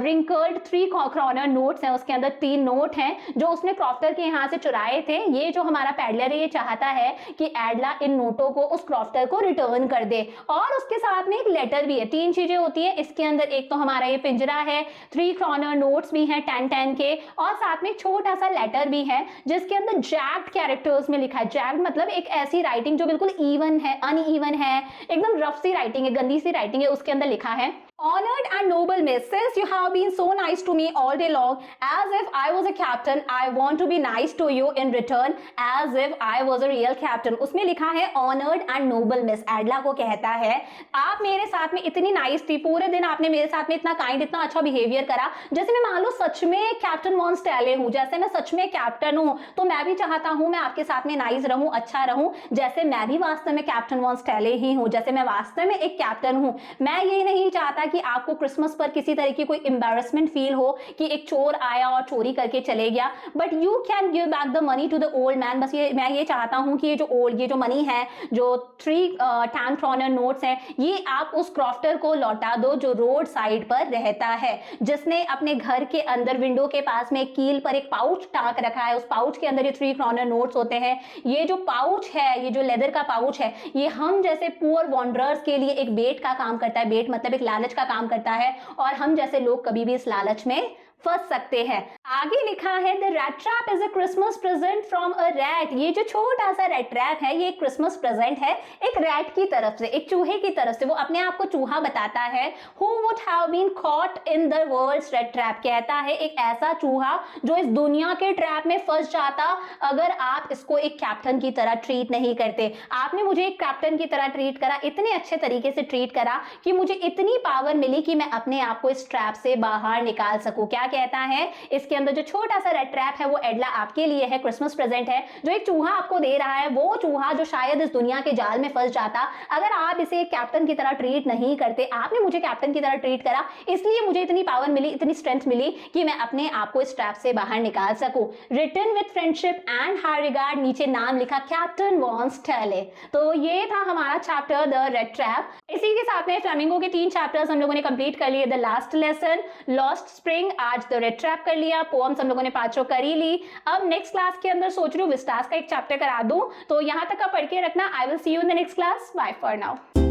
रिंकल्ड 3 क्रॉनर नोट्स हैं। उसके अंदर 3 नोट हैं जो उसने क्रॉफ्टर के यहाँ से चुराए थे। ये जो हमारा पैडलर है ये चाहता है कि एडला इन नोटों को उस क्रॉफ्टर को रिटर्न कर दे और उसके साथ में एक लेटर भी है। 3 चीजें होती है इसके अंदर, एक तो हमारा ये पिंजरा है, 3 क्रॉनर नोट्स भी हैं 10-10 के और साथ में एक छोटा सा लेटर भी है जिसके अंदर जैक्ड कैरेक्टर्स में लिखा है। जैक्ड मतलब एक ऐसी राइटिंग जो बिल्कुल इवन है, अनइवन है, एकदम रफ सी राइटिंग है, गंदी सी राइटिंग है, उसके अंदर लिखा है Honored and noble miss, since you have been so nice to me all day long, as if I was a captain, I want to be nice to you in return, as if I was a real captain। उसमें लिखा है honored and noble miss। एडला को कहता है आप मेरे साथ में इतनी नाइस थी, पूरे दिन आपने मेरे साथ में इतना काइंड, इतना अच्छा बिहेवियर करा, जैसे मैं मान लो सच में कैप्टन वॉन स्टैले हूँ, जैसे मैं सच में कैप्टन हूँ। तो मैं भी चाहता हूँ मैं आपके साथ में नाइस रहूँ, अच्छा रहूँ, जैसे मैं भी वास्तव में कैप्टन वॉन स्टैले ही हूँ, जैसे मैं वास्तव में एक कैप्टन हूँ। मैं ये नहीं चाहता कि आपको क्रिसमस पर किसी तरह की कोई एम्बैरेसमेंट फील हो कि एक चोर आया और चोरी करके चले गया, but you can give back the money to the old man. बस मैं ये चाहता हूं कि ये जो मनी है, जो 3 10 क्रॉनर नोट्स हैं, ये आप उस क्रॉफ्टर को लौटा दो जो रोड साइड पर रहता है, जिसने अपने घर के अंदर विंडो के पास में एक कील पर एक पाउच टांक रखा है। उस पाउच के अंदर ये 3 क्रॉनर नोट्स होते हैं। ये जो पाउच है, ये जो लेदर का पाउच है, ये हम जैसे पुअर वॉन्डरर्स के लिए एक बेट का काम करता है। बेट मतलब एक लालच का काम करता है और हम जैसे लोग कभी भी इस लालच में फंस सकते हैं। आगे लिखा है the rat trap is a Christmas present from a rat. ये जो छोटा सा रैट ट्रैप है ये एक क्रिसमस प्रेजेंट है एक रैट की तरफ से, एक चूहे की तरफ से। वो अपने आप को चूहा बताता है। Who would have been caught in the world's rat trap, कहता है एक ऐसा चूहा जो इस दुनिया के ट्रैप में फंस जाता अगर आप इसको एक कैप्टन की तरह ट्रीट नहीं करते। आपने मुझे एक कैप्टन की तरह ट्रीट करा, इतने अच्छे तरीके से ट्रीट करा कि मुझे इतनी पावर मिली कि मैं अपने आप को इस ट्रैप से बाहर निकाल सकूं। क्या कहता है इसके अंदर जो छोटा सा रेड ट्रैप है वो एडला आपके लिए है, क्रिसमस प्रेजेंट है जो एक चूहा आपको दे रहा है। वो चूहा जो शायद इस दुनिया के जाल में फंस जाता अगर आप इसे एक कैप्टन की तरह ट्रीट नहीं करते। आपने मुझे कैप्टन की तरह ट्रीट करा, इसलिए मुझे इतनी पावर मिली, इतनी स्ट्रेंथ मिली कि मैं अपने आप को इस ट्रैप से बाहर निकाल सकूं। Written with friendship and high regard, नीचे नाम लिखा कैप्टन वॉन स्टैले। तो ये था हमारा चैप्टर द रेड ट्रैप। इसी के साथ में फ्लेमिंगो के 3 चैप्टर्स हम लोगों ने कंप्लीट कर लिए। The last lesson, lost spring, आज द रेड ट्रैप कर लिया। पोएम्स हम लोगों ने 5 कर ही ली। अब नेक्स्ट क्लास के अंदर सोच रही हूँ विस्टास का एक चैप्टर करा दूं, तो यहां तक का पढ़ के रखना। I will see you in the next class. Bye for now.